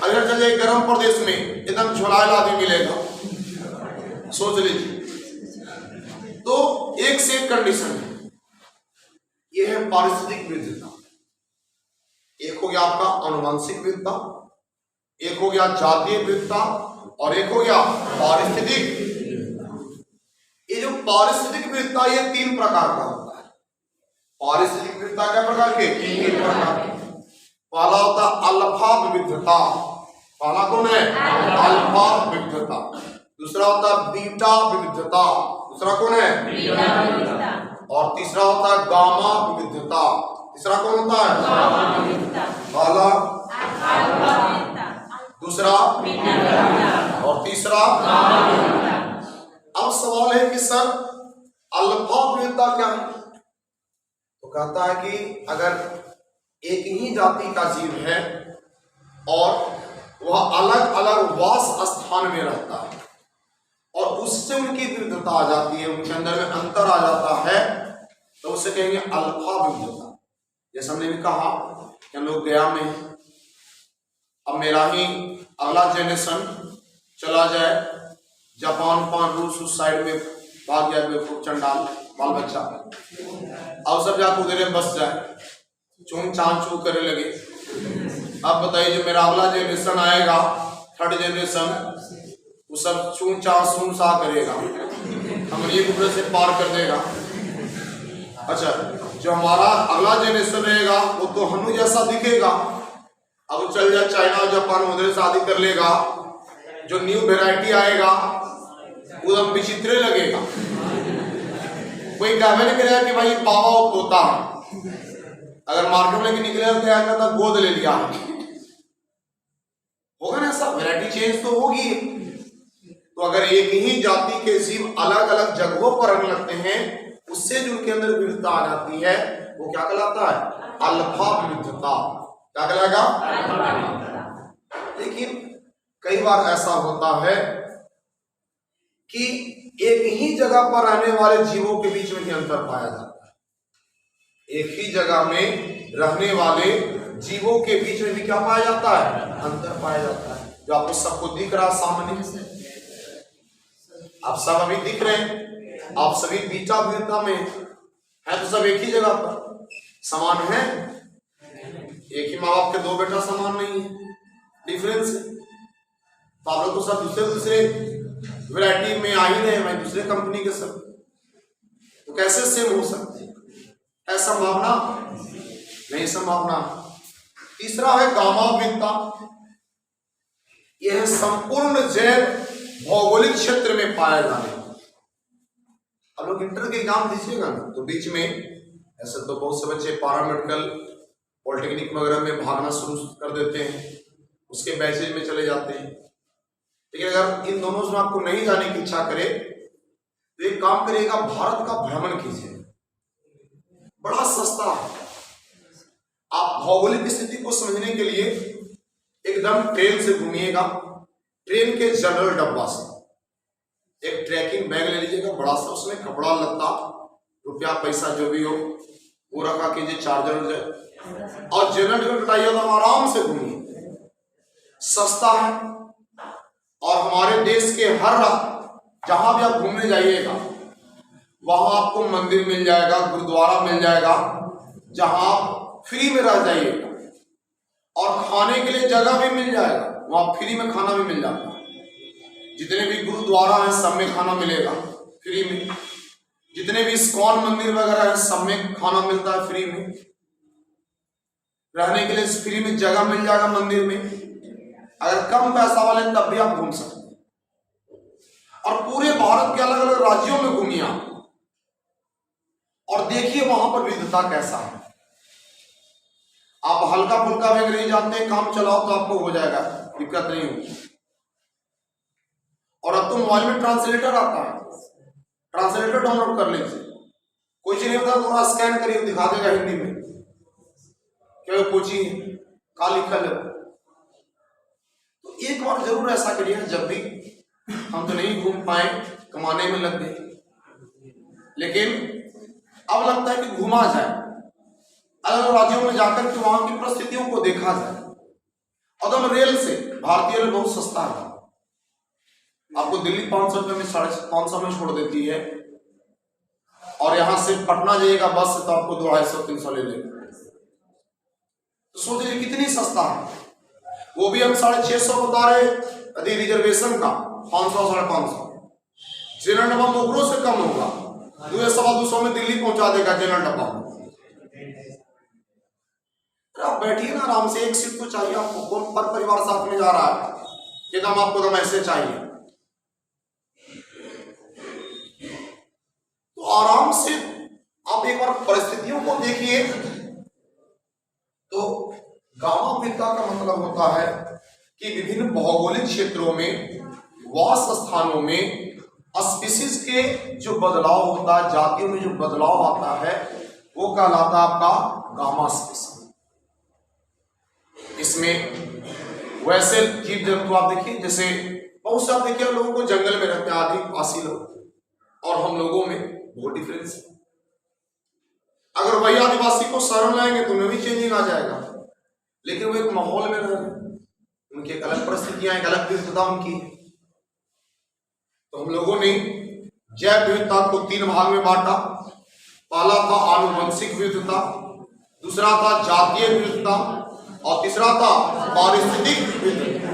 अगर चलिए गर्म प्रदेश में एकदम झोलाला आदमी मिलेगा। सोच लीजिए। तो एक से एक कंडीशन है, यह है पारिस्थितिक विविधता। एक हो गया आपका आनुवंशिक विविधता, एक हो गया जातीय विविधता, और एक हो गया पारिस्थितिक विविधता। ये जो पारिस्थितिक विविधता, ये 3 प्रकार का होता है। पारिस्थितिक विविधता क्या प्रकार के? 3 प्रकार के। पहला होता है अल्फा विविधता। पहला कौन है? अल्फा विविधता। दूसरा होता है बीटा विविधता। दूसरा कौन है? बीटा विविधता। और तीसरा होता है गामा विविधता। तीसरा कौन होता है? गामा विविधता। पहला दूसरा और तीसरा। अब सवाल है कि सर अल्फा विविधता क्या है? तो कहता है कि अगर एक ही जाति का जीव है और वह अलग अलग वास स्थान में रहता है और उससे उनकी विविधता आ जाती है, उनके अंदर में अंतर आ जाता है, तो उसे कहेंगे अल्फा विविधता। जैसे हमने भी कहा कि हम लोग गया में, अब मेरा ही अगला जनरेशन चला जाए जापान पान रूस उस साइड में भाग जाए, बेवकूफ चंडाल बाल बच्चा, अब सब जाकर उधर बस जाए, चूं चांद चू करे लगे। अब बताइए जो मेरा अगला जनरेशन आएगा, थर्ड जनरेशन, वो सब चूं चां सूं सा करेगा, हम एक ऊपर से पार कर देगा। अच्छा, जो हमारा अगला जनरेशन रहेगा वो तो हम जैसा दिखेगा, अब चल जाए चाइना जापान उधर शादी कर लेगा, जो न्यू वेराइटी आएगा वो हम विचित्र लगेगा। कोई कहवे नहीं करेगा कि भाई बाबा और पोता, अगर मार्केट में निकले तो गोद ले लिया, होगा ना, सब वैरायटी चेंज तो होगी। तो अगर एक ही जाति के जीव अलग अलग जगहों पर रहने लगते हैं, उससे जो उनके अंदर विविधता आ जाती है, वो क्या कहलाता है? अल्फा विविधता। क्या कहलाएगा? लेकिन कई बार ऐसा होता है कि एक ही जगह पर रहने वाले जीवों के बीच में भी अंतर पाया जाता है। एक ही जगह में रहने वाले जीवों के बीच में भी क्या पाया जाता है? अंतर पाया जाता है। जो आपको सबको दिख रहा सामने से, आप सब अभी दिख रहे हैं, आप सभी बीटा विविधता में है, तो सब एक ही जगह पर समान है। एक ही माँ बाप के दो बेटा समान नहीं है, डिफरेंस है। तो आप लोग तो सब दूसरे दूसरे वैरायटी में आ ही रहे हैं, दूसरे कंपनी के सब, तो कैसे सेम हो सकते है? संभावना नहीं, संभावना। तीसरा है गामा विविधता। यह संपूर्ण जैव भौगोलिक क्षेत्र में पाया जाने। अब लोग इंटर के एग्जाम दीजिएगा ना, तो बीच में ऐसे तो बहुत से बच्चे पैरामेडिकल पॉलिटेक्निक वगैरह में भागना शुरू कर देते हैं, उसके बैचेज में चले जाते हैं। लेकिन अगर इन दोनों से आपको नहीं जाने की इच्छा करे तो एक काम करिएगा, भारत का भ्रमण कीजिए, बड़ा सस्ता है। आप भौगोलिक स्थिति को समझने के लिए एकदम ट्रेन से घूमिएगा, ट्रेन के जनरल डब्बा से एक ट्रैकिंग बैग ले लीजिएगा बड़ा सा, उसमें कपड़ा लत्ता रुपया पैसा जो भी हो वो रखा कीजिए, चार्जर, और जनरल टिकट कटाइए, तो आराम से घूमिए, सस्ता है। और हमारे देश के हर जहां भी आप घूमने जाइएगा वहां आपको मंदिर मिल जाएगा, गुरुद्वारा मिल जाएगा, जहां आप फ्री में रह जाइएगा, और खाने के लिए जगह भी मिल जाएगा, वहां फ्री में खाना भी मिल जाता है। जितने भी गुरुद्वारा हैं सब में खाना मिलेगा फ्री में, जितने भी इस्कॉन मंदिर वगैरह हैं सब में खाना मिलता है फ्री में, रहने के लिए फ्री में जगह मिल जाएगा मंदिर में। अगर कम पैसा वाले तब भी आप घूम सकते हैं। और पूरे भारत के अलग अलग राज्यों में घूमिए आप और देखिए वहां पर विविधता कैसा है। आप हल्का फुल्का भी नहीं जानते हैं, काम चलाओ तो आपको हो जाएगा, दिक्कत नहीं होगी। और अब तो मोबाइल में ट्रांसलेटर आता है, ट्रांसलेटर डाउनलोड कर लीजिए, कोई चीज नहीं होता तो थोड़ा स्कैन करिए, दिखा देगा हिंदी में क्या पूछी का लिखल है। तो एक बार जरूर ऐसा करिए, जब भी हम तो नहीं घूम पाए, कमाने में लग गए, लेकिन अब लगता है कि घूमा जाए, अलग राज्यों में जाकर के वहां की परिस्थितियों को देखा जाए। और हम रेल से, भारतीय रेल बहुत सस्ता है, आपको दिल्ली 500 रुपये में 550 में छोड़ देती है, और यहां से पटना जाइएगा बस से तो आपको 250-300 ले लेगा। तो सोच लीजिए कितनी सस्ता है। वो भी हम 650 बता रहे यदि रिजर्वेशन का, 500-550, जनरल डब्बा मोगरों से कम होगा, 200-250 में दिल्ली पहुंचा देगा जनरल डब्बा। आप बैठिए ना आराम से, एक सीट तो चाहिए आपको, कौन पर परिवार साथ में जा रहा है, एकदम आपको एकदम ऐसे चाहिए, तो आराम से एक बार परिस्थितियों को देखिए तो गामा विविधता का का मतलब होता है कि विभिन्न भौगोलिक क्षेत्रों में, वास स्थानों में स्पीसीज के जो बदलाव होता है, जातियों में जो बदलाव आता है, वो कहलाता है आपका गामा स्पीसीज। इसमें वैसे जीव जंतु आप देखिए, जैसे बहुत से आप देखिए लोगों को जंगल में रहते हैं आदिवासी लोग, और हम लोगों में बहुत डिफरेंस है। अगर वही आदिवासी को शहर में लाएंगे तो उनमें भी चेंजिंग आ जाएगा, लेकिन वो एक माहौल में रह रहे हैं, उनकी एक अलग परिस्थितियां, एक अलग विविधता उनकी। तो हम लोगों ने जैव विविधता को 3 भाग में बांटा। पहला था आनुवंशिक विविधता, दूसरा था जातीय विविधता, और तीसरा था पारिस्थितिक विविधता।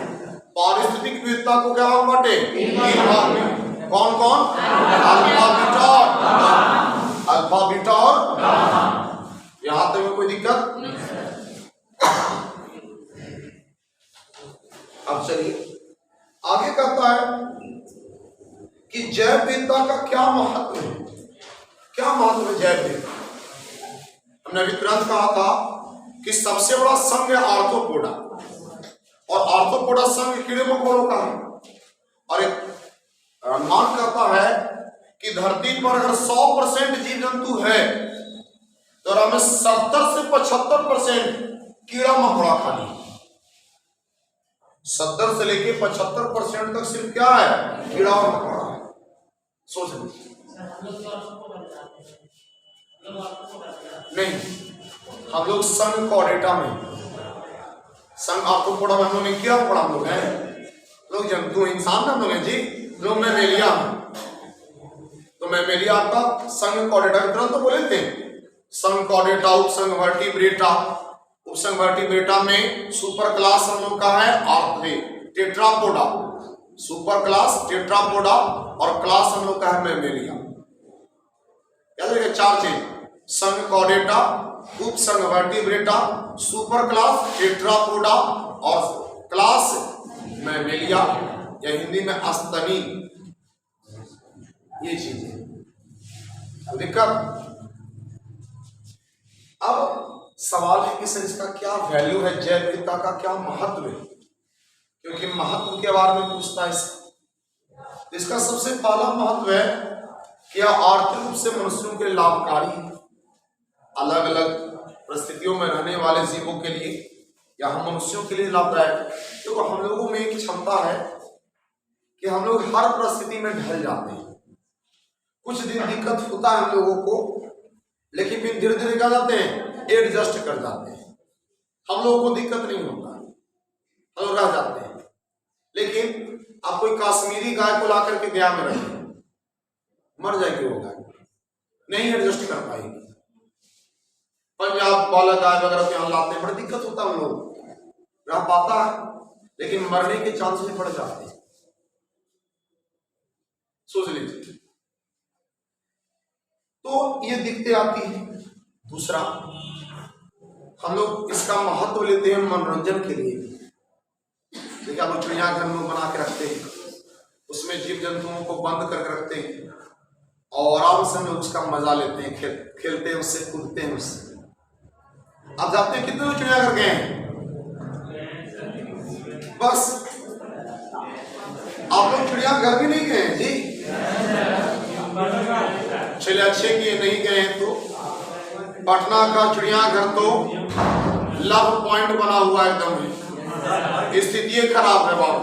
पारिस्थितिक विविधता को क्या भाग बांटे? 3 भाग में। कौन कौन? अल्फा, बीटा और अल्फा, बीटा और यहां तक में कोई दिक्कत? अब चलिए आगे कहता है कि जैव विविधता का क्या महत्व है। क्या महत्व है जैव विविधता? हमने अभी तुरंत कहा था कि सबसे बड़ा संघ है आर्थ्रोपोडा, और आर्थ्रोपोडा संघ कीड़े मकोड़ों का है। और एक अनुमान करता है कि धरती पर अगर 100% जीव जंतु है तो हमें 70 से 75% कीड़ा मकोड़ा खाली है। 70 से लेके 75% तक सिर्फ क्या है? कीड़ा और मकोड़ा है। सोच लीजिए। नहीं, हम लोग संघ कॉर्डेटा में, संघ आर्थ्रोपोडा में हम लोग ने क्या पढ़ा? हम लोग हैं, लोग जंतु इंसान ना हम लोग हैं जी, लोग मैमेलिया हैं। तो मैमेलिया आपका संघ कॉर्डेटा की तरह तो बोले थे। संघ कॉर्डेटा, उपसंघ वर्टिब्रेटा। उपसंघ वर्टिब्रेटा में सुपर क्लास हम लोग का है आर्थ्रे टेट्रापोडा, सुपर क्लास टेट्रापोडा, और क्लास हम लोग का है मैमेलिया। याद रखिए 4 चीज: संघ कॉर्डेटा, उपसंघ वर्टिब्रेटा, सुपर क्लास टेट्रापोडा और क्लास मैमेलिया, या हिंदी में अस्तनी। ये चीजें दिक्कत। अब सवाल है कि सर इसका क्या वैल्यू है, जैव विविधता का क्या महत्व है? क्योंकि महत्व के बारे में पूछता है इसका सबसे पहला महत्व है कि यह आर्थिक रूप से मनुष्यों के लिए लाभकारी, अलग अलग परिस्थितियों में रहने वाले जीवों के लिए या हम मनुष्यों के लिए लाभदायक। तो हम लोगों में एक क्षमता है कि हम लोग हर परिस्थिति में ढल जाते हैं। कुछ दिन दिक्कत होता है हम लोगों को, लेकिन फिर धीरे धीरे क्या जाते हैं? एडजस्ट कर जाते हैं। हम लोगों को दिक्कत नहीं होता, हम लोग रह जाते हैं। लेकिन आप कोई कश्मीरी गाय को ला करके गया में रखे, मर जाएगी वो गाय, नहीं एडजस्ट कर पाएगी। पंजाब वाला गाय वगैरह यहाँ लाते हैं, बड़ी दिक्कत होता है, हम लोग रह पाता है, लेकिन मरने के चांसेस बढ़ जाते हैं। सोच लीजिए। तो ये दिक्कतें आती है। दूसरा, हम लोग इसका महत्व लेते हैं मनोरंजन के लिए। देखिए आप चिड़ियाघर में बना के रखते हैं, उसमें जीव जंतुओं को बंद करके रखते हैं, और आराम से हम लोग उसका मजा लेते हैं, खेलते हैं उससे, कूदते हैं उससे। आप जानते हैं कितने लोग चिड़ियाघर गए हैं? बस आप लोग चिड़ियाघर भी नहीं गए हैं जी? चलिए अच्छे किए नहीं गए हैं। तो पटना का चिड़ियाघर तो लव पॉइंट बना हुआ एकदम है, स्थिति खराब है बाबू।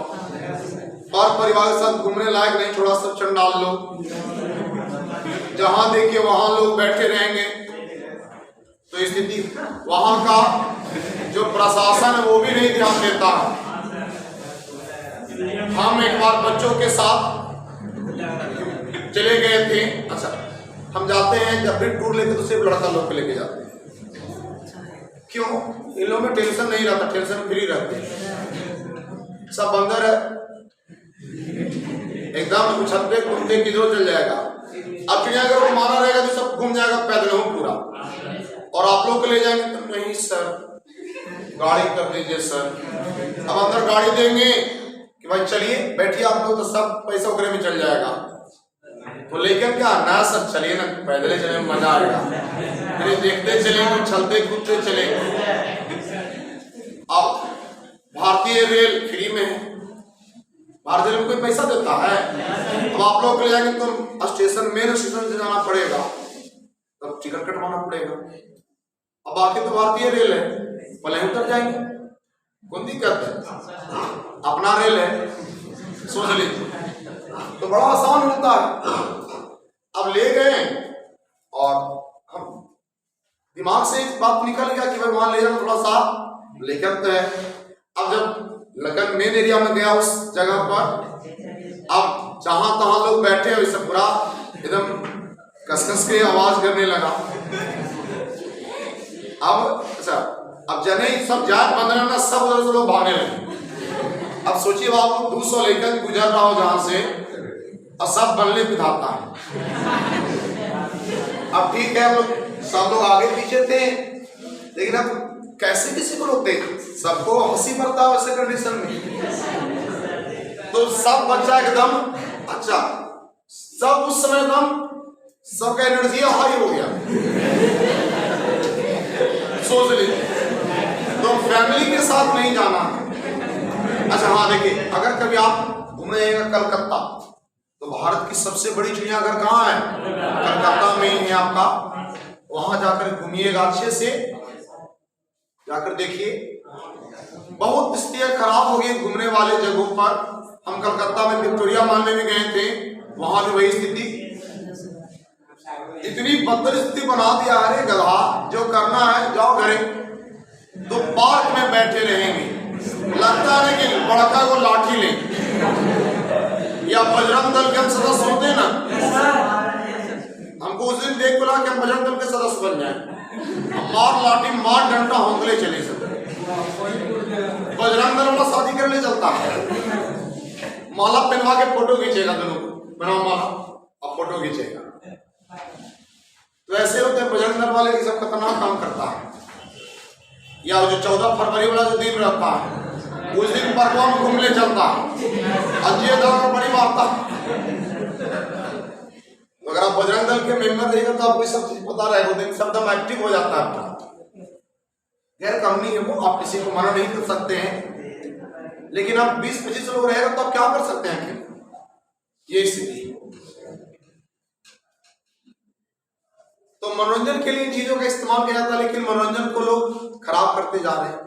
और परिवार के साथ घूमने लायक नहीं, थोड़ा सा चंडाल लोग, जहां देखिए वहां लोग बैठे रहेंगे। तो स्थिति वहां का जो प्रशासन है वो भी नहीं ध्यान देता। हम एक बार बच्चों के साथ चले गए थे। अच्छा, हम जाते हैं जब भी टूर लेके तो सिर्फ लड़का लोग को लेके जाते हैं। क्यों? इन लोगों में टेंशन नहीं रहता, टेंशन फ्री रहते हैं। सब बंदर है एकदम, छत पे घूमते किधर चल जाएगा। अब चिड़ियाघर को मारा रहेगा तो सब घूम जाएगा पैदल हो पूरा, और आप लोग को ले जाएंगे तो नहीं सर गाड़ी कर दीजिए सर। अब अंदर गाड़ी देंगे कि भाई चलिए बैठिए आप लोग, तो सब पैसा वगैरह में चल जाएगा। तो लेकर क्या ना सर चलिए ना, पैदल चले मजा आएगा, फिर देखते चलेंगे, चलते कूदते चलेंगे। अब भारतीय रेल फ्री में है, भारतीय रेल कोई पैसा देता है? अब आप लोग ले जाएंगे तो स्टेशन मेन स्टेशन से जाना पड़ेगा, तब टिकट कटवाना पड़ेगा। अब आके तो भारतीय रेल है, पहले उतर जाएंगे, कौन दिक्कत है? अपना रेल है, सोच लीजिए, तो बड़ा आसान होता है। अब ले गए और हम दिमाग से एक बात निकल गया कि भाई वहां ले जाना थोड़ा सा लेकर तो है। अब जब लगन मेन एरिया में गया उस जगह पर, अब जहां तहां लोग बैठे हैं वैसे पूरा एकदम कसकस के आवाज करने लगा। अब जने सब जात बंद ना, सब उधर से लोग भागने लगे। अब सोचिए बाबू 200 लेकर गुजर रहा हो जहां से, और सब बनने पिधाता है। अब ठीक है, सब लोग आगे पीछे थे, लेकिन अब कैसे किसी को रोकते? सबको हंसी पड़ता है वैसे कंडीशन में, तो सब बच्चा एकदम अच्छा, सब उस समय एकदम सबका एनर्जी हाई हो गया। सोच लीजिए, तो फैमिली के साथ नहीं जाना। अच्छा हाँ देखिए, अगर कभी आप घूमने जाएगा कलकत्ता, तो भारत की सबसे बड़ी चिड़ियाघर कहाँ है? कलकत्ता में ही है आपका। वहां जाकर घूमिएगा, अच्छे से जाकर देखिए। बहुत स्थितियां खराब हो गई घूमने वाले जगहों पर। हम कलकत्ता में विक्टोरिया मॉल में भी गए थे, वहां भी वही स्थिति, इतनी बदतर स्थिति बना दिया। अरे गधा, जो करना है जाओ घरे, तो पार्क में बैठे रहेंगे। लगता है कि बड़का को लाठी ले, या बजरंग दल के हम सदस्य होते ना, हमको उस दिन देख बोला कि हम बजरंग दल के सदस्य बन जाए, मार लाठी मार डंडा होंगले चले सब। बजरंग दल वाला शादी करने चलता है, माला पहनवा के फोटो खींचेगा, दोनों को बनाओ माला और फोटो खींचेगा। तो ऐसे होते हैं बजरंग दल वाले, सब खतरनाक काम करता है। या जो 14 फरवरी वाला जो दिन रहता है, उस दिन परवा में घूमने चलता है, अजय दल का बड़ी मारता। अगर आप बजरंग दल के मेंबर रहेगा तो आपको सब चीज पता रहेगा, दिन सब एक्टिव हो जाता है आपका। गैर कानूनी है वो, आप किसी को मना नहीं कर सकते हैं, लेकिन आप 20-25 लोग रहेगा तो आप क्या कर सकते हैं? ये स्थिति। तो मनोरंजन के लिए इन चीजों का इस्तेमाल किया जाता है, लेकिन मनोरंजन को लोग खराब करते जा रहे हैं।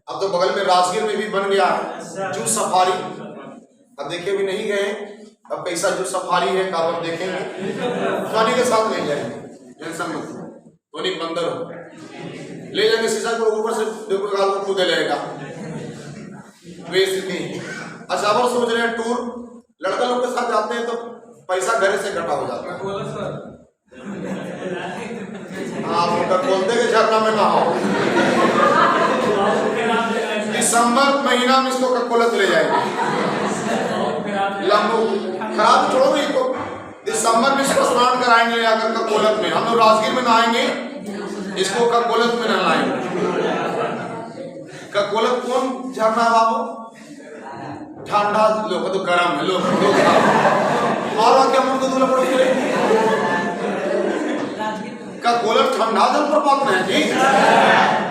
अब तो बगल में राजगीर में भी बन गया है जू सफारी। अब देखिए भी नहीं गए, अब कैसा जू सफारी है कारोबार देखेंगे, पानी के साथ नहीं जाएंगे, टेंशन मत, तो नहीं बंदर हो ले जाएंगे शीशा को ऊपर से देखो गाल को कूदे लेगा, वे स्थिति। अच्छा अब सोच रहे हैं टूर, लड़का लोग के साथ जाते हैं तो पैसा घर से इकट्ठा हो जाता है। हाँ बोलते के झरना में ना हो, दिसंबर महीना में इसको ककोलत ले जाएंगे, लंबू खराब छोड़ो इसको, दिसंबर में इसको स्नान कराएंगे जाकर ककोलत में। हम लोग राजगीर में नहाएंगे, इसको ककोलत में नहलाएंगे। ककोलत कौन झरना है बाबू? ठंडा लोग तो गर्म है, लोग और क्या मन को दूल्हा पड़ोगे ककोलत ठंडा जल प्रपात में है जी।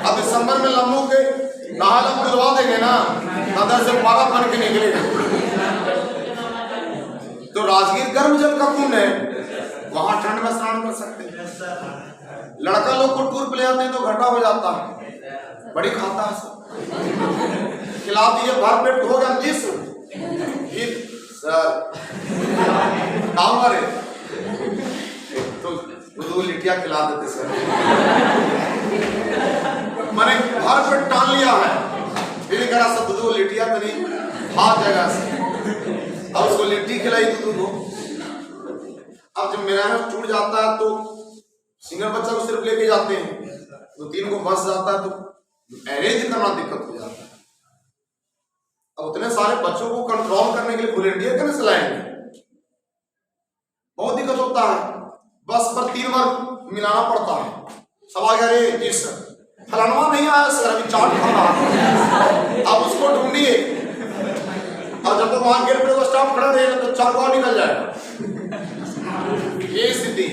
अब दिसंबर में लम्बू के नहा बुलवा देंगे ना, अंदर से पारा बन के निकलेगा। तो राजगीर गर्म जल का कुंड है, वहां ठंड में स्नान कर सकते हैं। लड़का लोग को टूर पे ले जाते हैं तो घाटा हो जाता है, बड़ी खाता है सब, खिला दिए भर पेट हो गया जिस फिर सर काम करे तो दूध लिटिया खिला देते सर, मैंने भर पेट टान लिया है, फिर करा सब दूध लिटिया तो नहीं हाथ जगह से, और उसको लिट्टी खिलाई तो दूध हो। अब जब मेरा टूट जाता है तो सिंगल बच्चा को सिर्फ लेके जाते हैं, तो 3 को बस जाता है तो अरेंज करना दिक्कत हो जाता है। अब उतने सारे बच्चों को कंट्रोल करने के लिए वॉलंटियर कैसे लाएंगे, बहुत दिक्कत होता है। बस पर 3 बार मिलाना पड़ता है, सब आ गया रे जी सर, फलानवा नहीं आया सर, अभी चाट खाना, अब उसको ढूंढिए, और जब तक वहां गेट पे स्टाफ खड़ा रहेगा तो 4 बार निकल जाएगा। ये स्थिति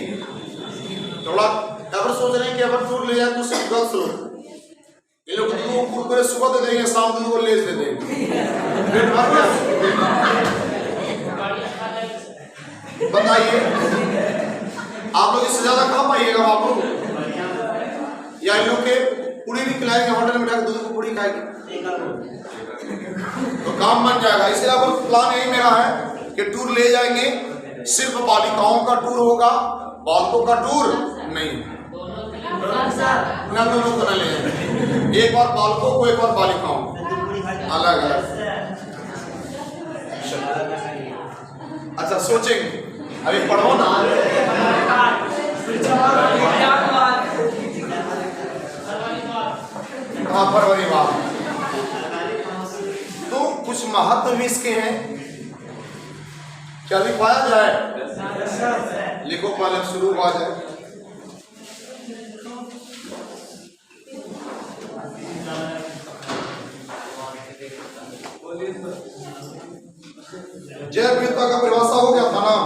थोड़ा अगर सोच रहे हैं कि अगर टूर ले जाए तो सिर्फ गर्ल्स लोग, ये लोग को कुरकुरे सुबह दे देंगे, शाम को लेस दे देंगे, पेट भर गया। बताइए आप लोग इससे ज्यादा कहाँ पाइएगा बाबू? या इन लोग के पूरी भी खिलाएंगे, होटल में जाकर दूध को पूरी खाएंगे तो काम बन जाएगा। इसलिए अब प्लान यही मेरा है कि टूर ले जाएंगे, सिर्फ बालिकाओं का टूर होगा, बालकों का टूर नहीं। ना दोनों को ना ले जाएंगे, एक बार बालकों को एक बार बालिकाओं को, अलग अलग। अच्छा सोचेंगे, अभी पढ़ो ना। हाँ फरवरी बाद तो कुछ महत्व भी इसके हैं, क्या भी पाया जाए? लिखो पहले शुरू हुआ जाए। जैव विविधता का परिभाषा हो गया था ना?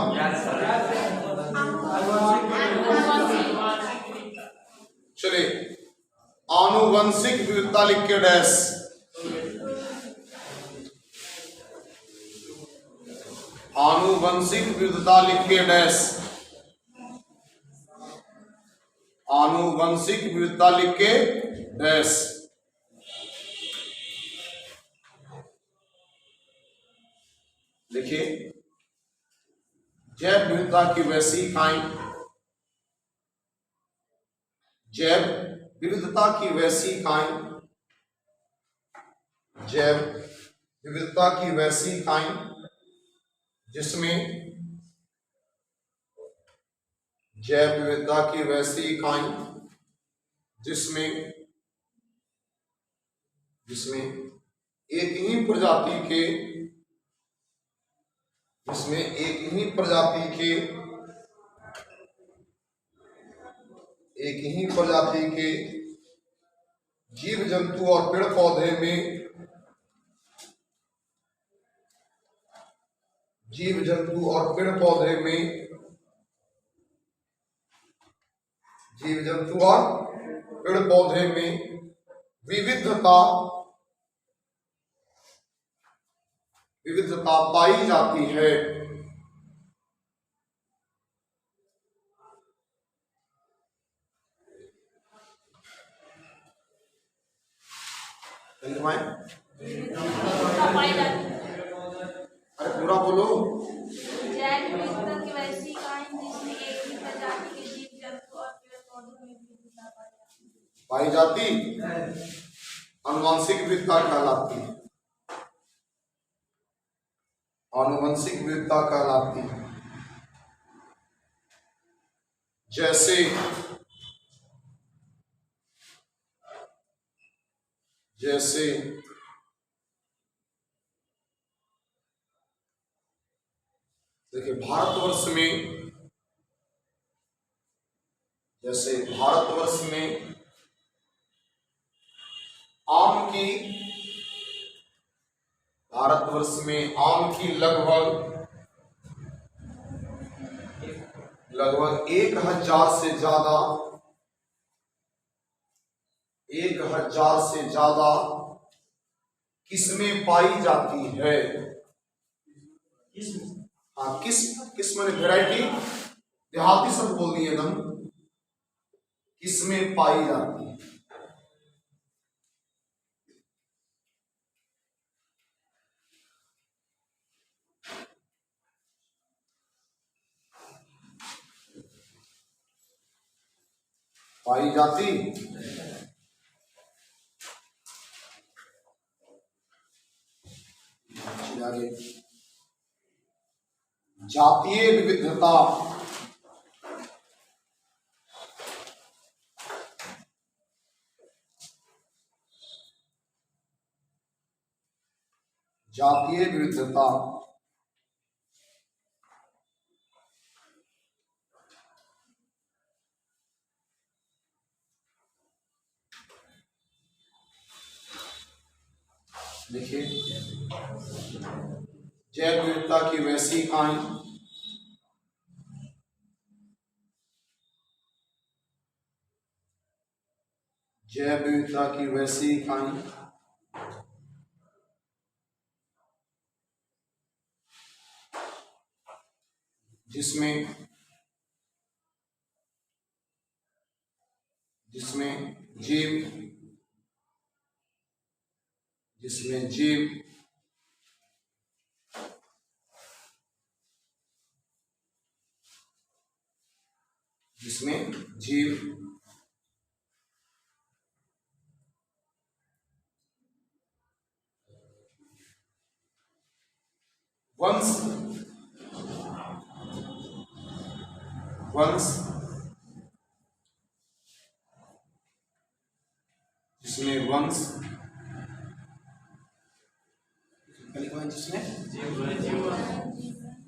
चलिए आनुवंशिक विविधता लिख के डैश, आनुवंशिक विविधता लिख के डैश, आनुवंशिक विविधता लिख के डैश। देखिए जैव विविधता की वैसी इकाई, जैव विविधता की वैसी इकाई, जैव विविधता की वैसी इकाई जिसमें, जैव विविधता की वैसी इकाई जिसमें जिसमें एक ही प्रजाति के, जिसमें एक ही प्रजाति के, एक ही प्रजाति के जीव जंतु और पेड़ पौधे में, जीव जंतु और पेड़ पौधे में, जीव जंतु और पेड़ पौधे में विविधता, विविधता पाई जाती है। अरे पूरा बोलो। जैव विविधता की वैसी इकाई जिसमें एक ही प्रजाति के जीव जंतु और पेड़ पौधों में विविधता पाई जाती, आनुवंशिक विविधता कहलाती है, आनुवंशिक विविधता कहलाती है। जैसे जैसे देखिए भारतवर्ष में, जैसे भारतवर्ष में आम की, भारतवर्ष में आम की लगभग 1000 से ज्यादा, 1000 से ज्यादा किस्में पाई जाती है। हाँ किस्म ने वैरायटी, देहाती शब्द बोल दिए एकदम, किस्में पाई जाती है। पाई जाती, आगे जातीय विविधता, जातीय विविधता देखिए जैव विविधता की वैसी इकाई जैव विविधता की वैसी इकाई जिसमें जीव जिसमें जीव जिसमें जीव वंश वंश जिसमें वंश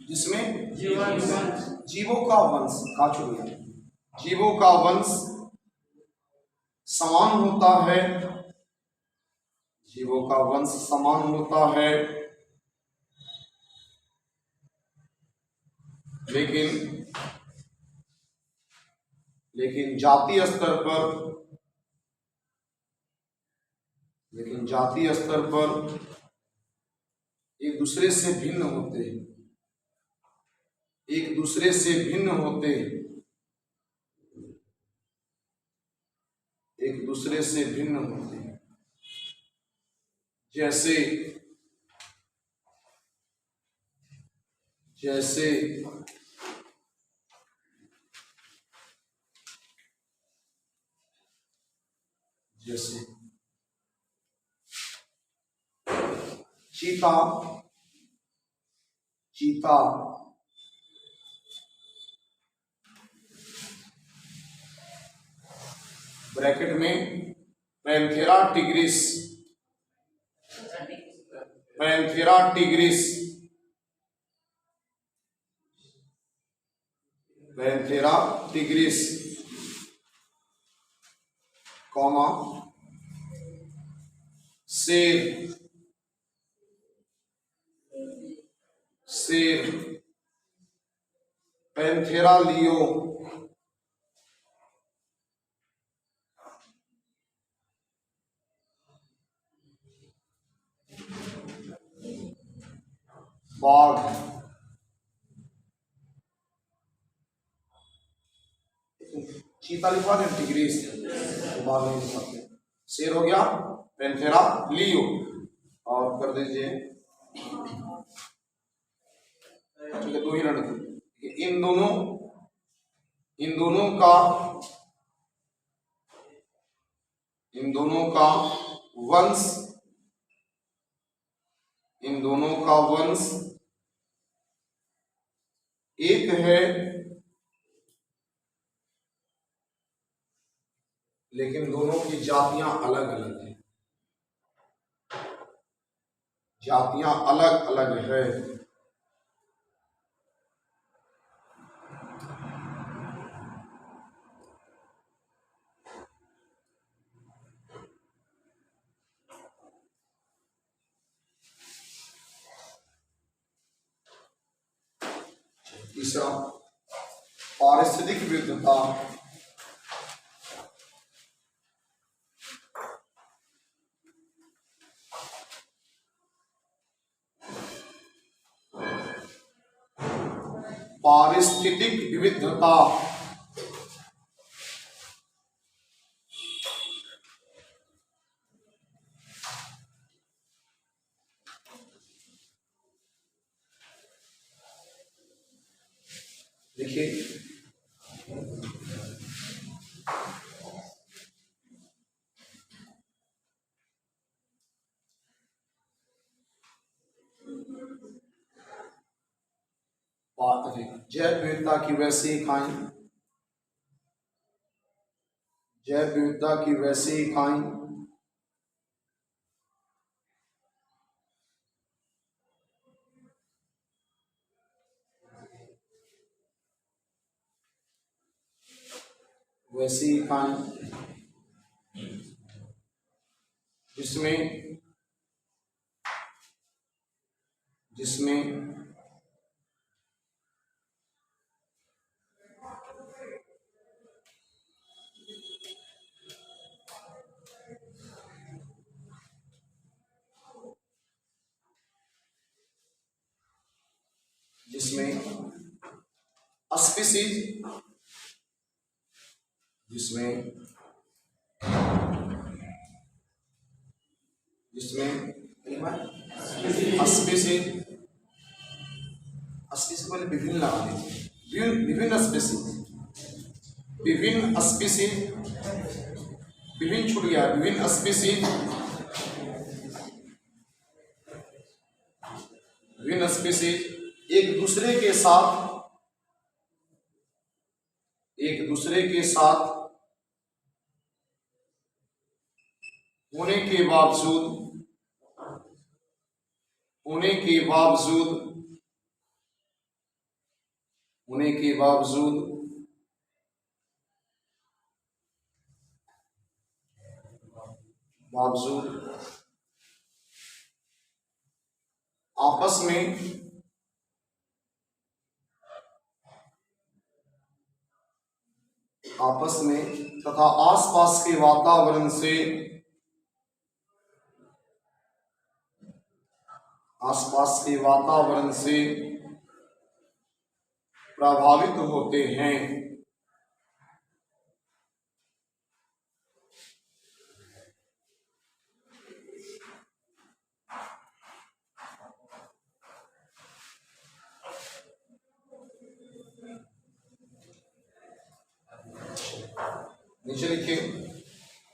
जिसमें जीवों का वंश जीवों का वंश समान होता है, जीवों का वंश समान होता है, लेकिन जातीय स्तर पर एक दूसरे से भिन्न होते हैं, एक दूसरे से भिन्न होते हैं। जैसे चीता ब्रैकेट में पैंथेरा टिग्रिस कॉमा शेर पैंथेरा लियो बाघ चीता लिखवा दें टिग्रिस बाघ नहीं लिखवाते, शेर हो गया पैंथेरा लियो और कर दीजिए ठीक है, दो ही रण थे। इन दोनों का वंश एक है, लेकिन दोनों की जातियां अलग अलग हैं, है। तीसरा पारिस्थितिक विविधता देखिए जैव विविधता की वैसी इकाई जिसमें स्पीसीज जिसमें स्पीसीज पहले विभिन्न लगा दीजिए, विभिन्न स्पीसीज, विभिन्न स्पीसीज, विभिन्न छूट गया, विभिन्न स्पीसीज, विभिन्न स्पीसीज एक दूसरे के साथ होने के बावजूद आपस में तथा आसपास के वातावरण से प्रभावित होते हैं। नीचे लिखिए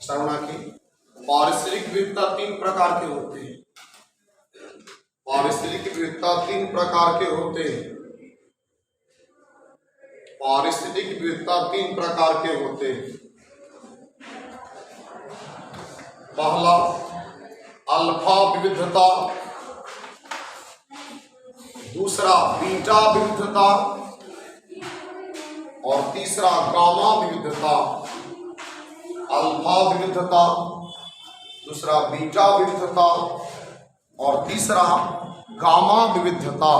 श्रवणा की पारिस्थितिक विविधता तीन प्रकार के होते हैं। पारिस्थितिक विविधता तीन प्रकार के होते हैं। पारिस्थितिक विविधता तीन प्रकार के होते हैं। पहला अल्फा विविधता, दूसरा बीटा विविधता और तीसरा गामा विविधता। अल्फा विविधता, दूसरा बीटा विविधता और तीसरा गामा विविधता।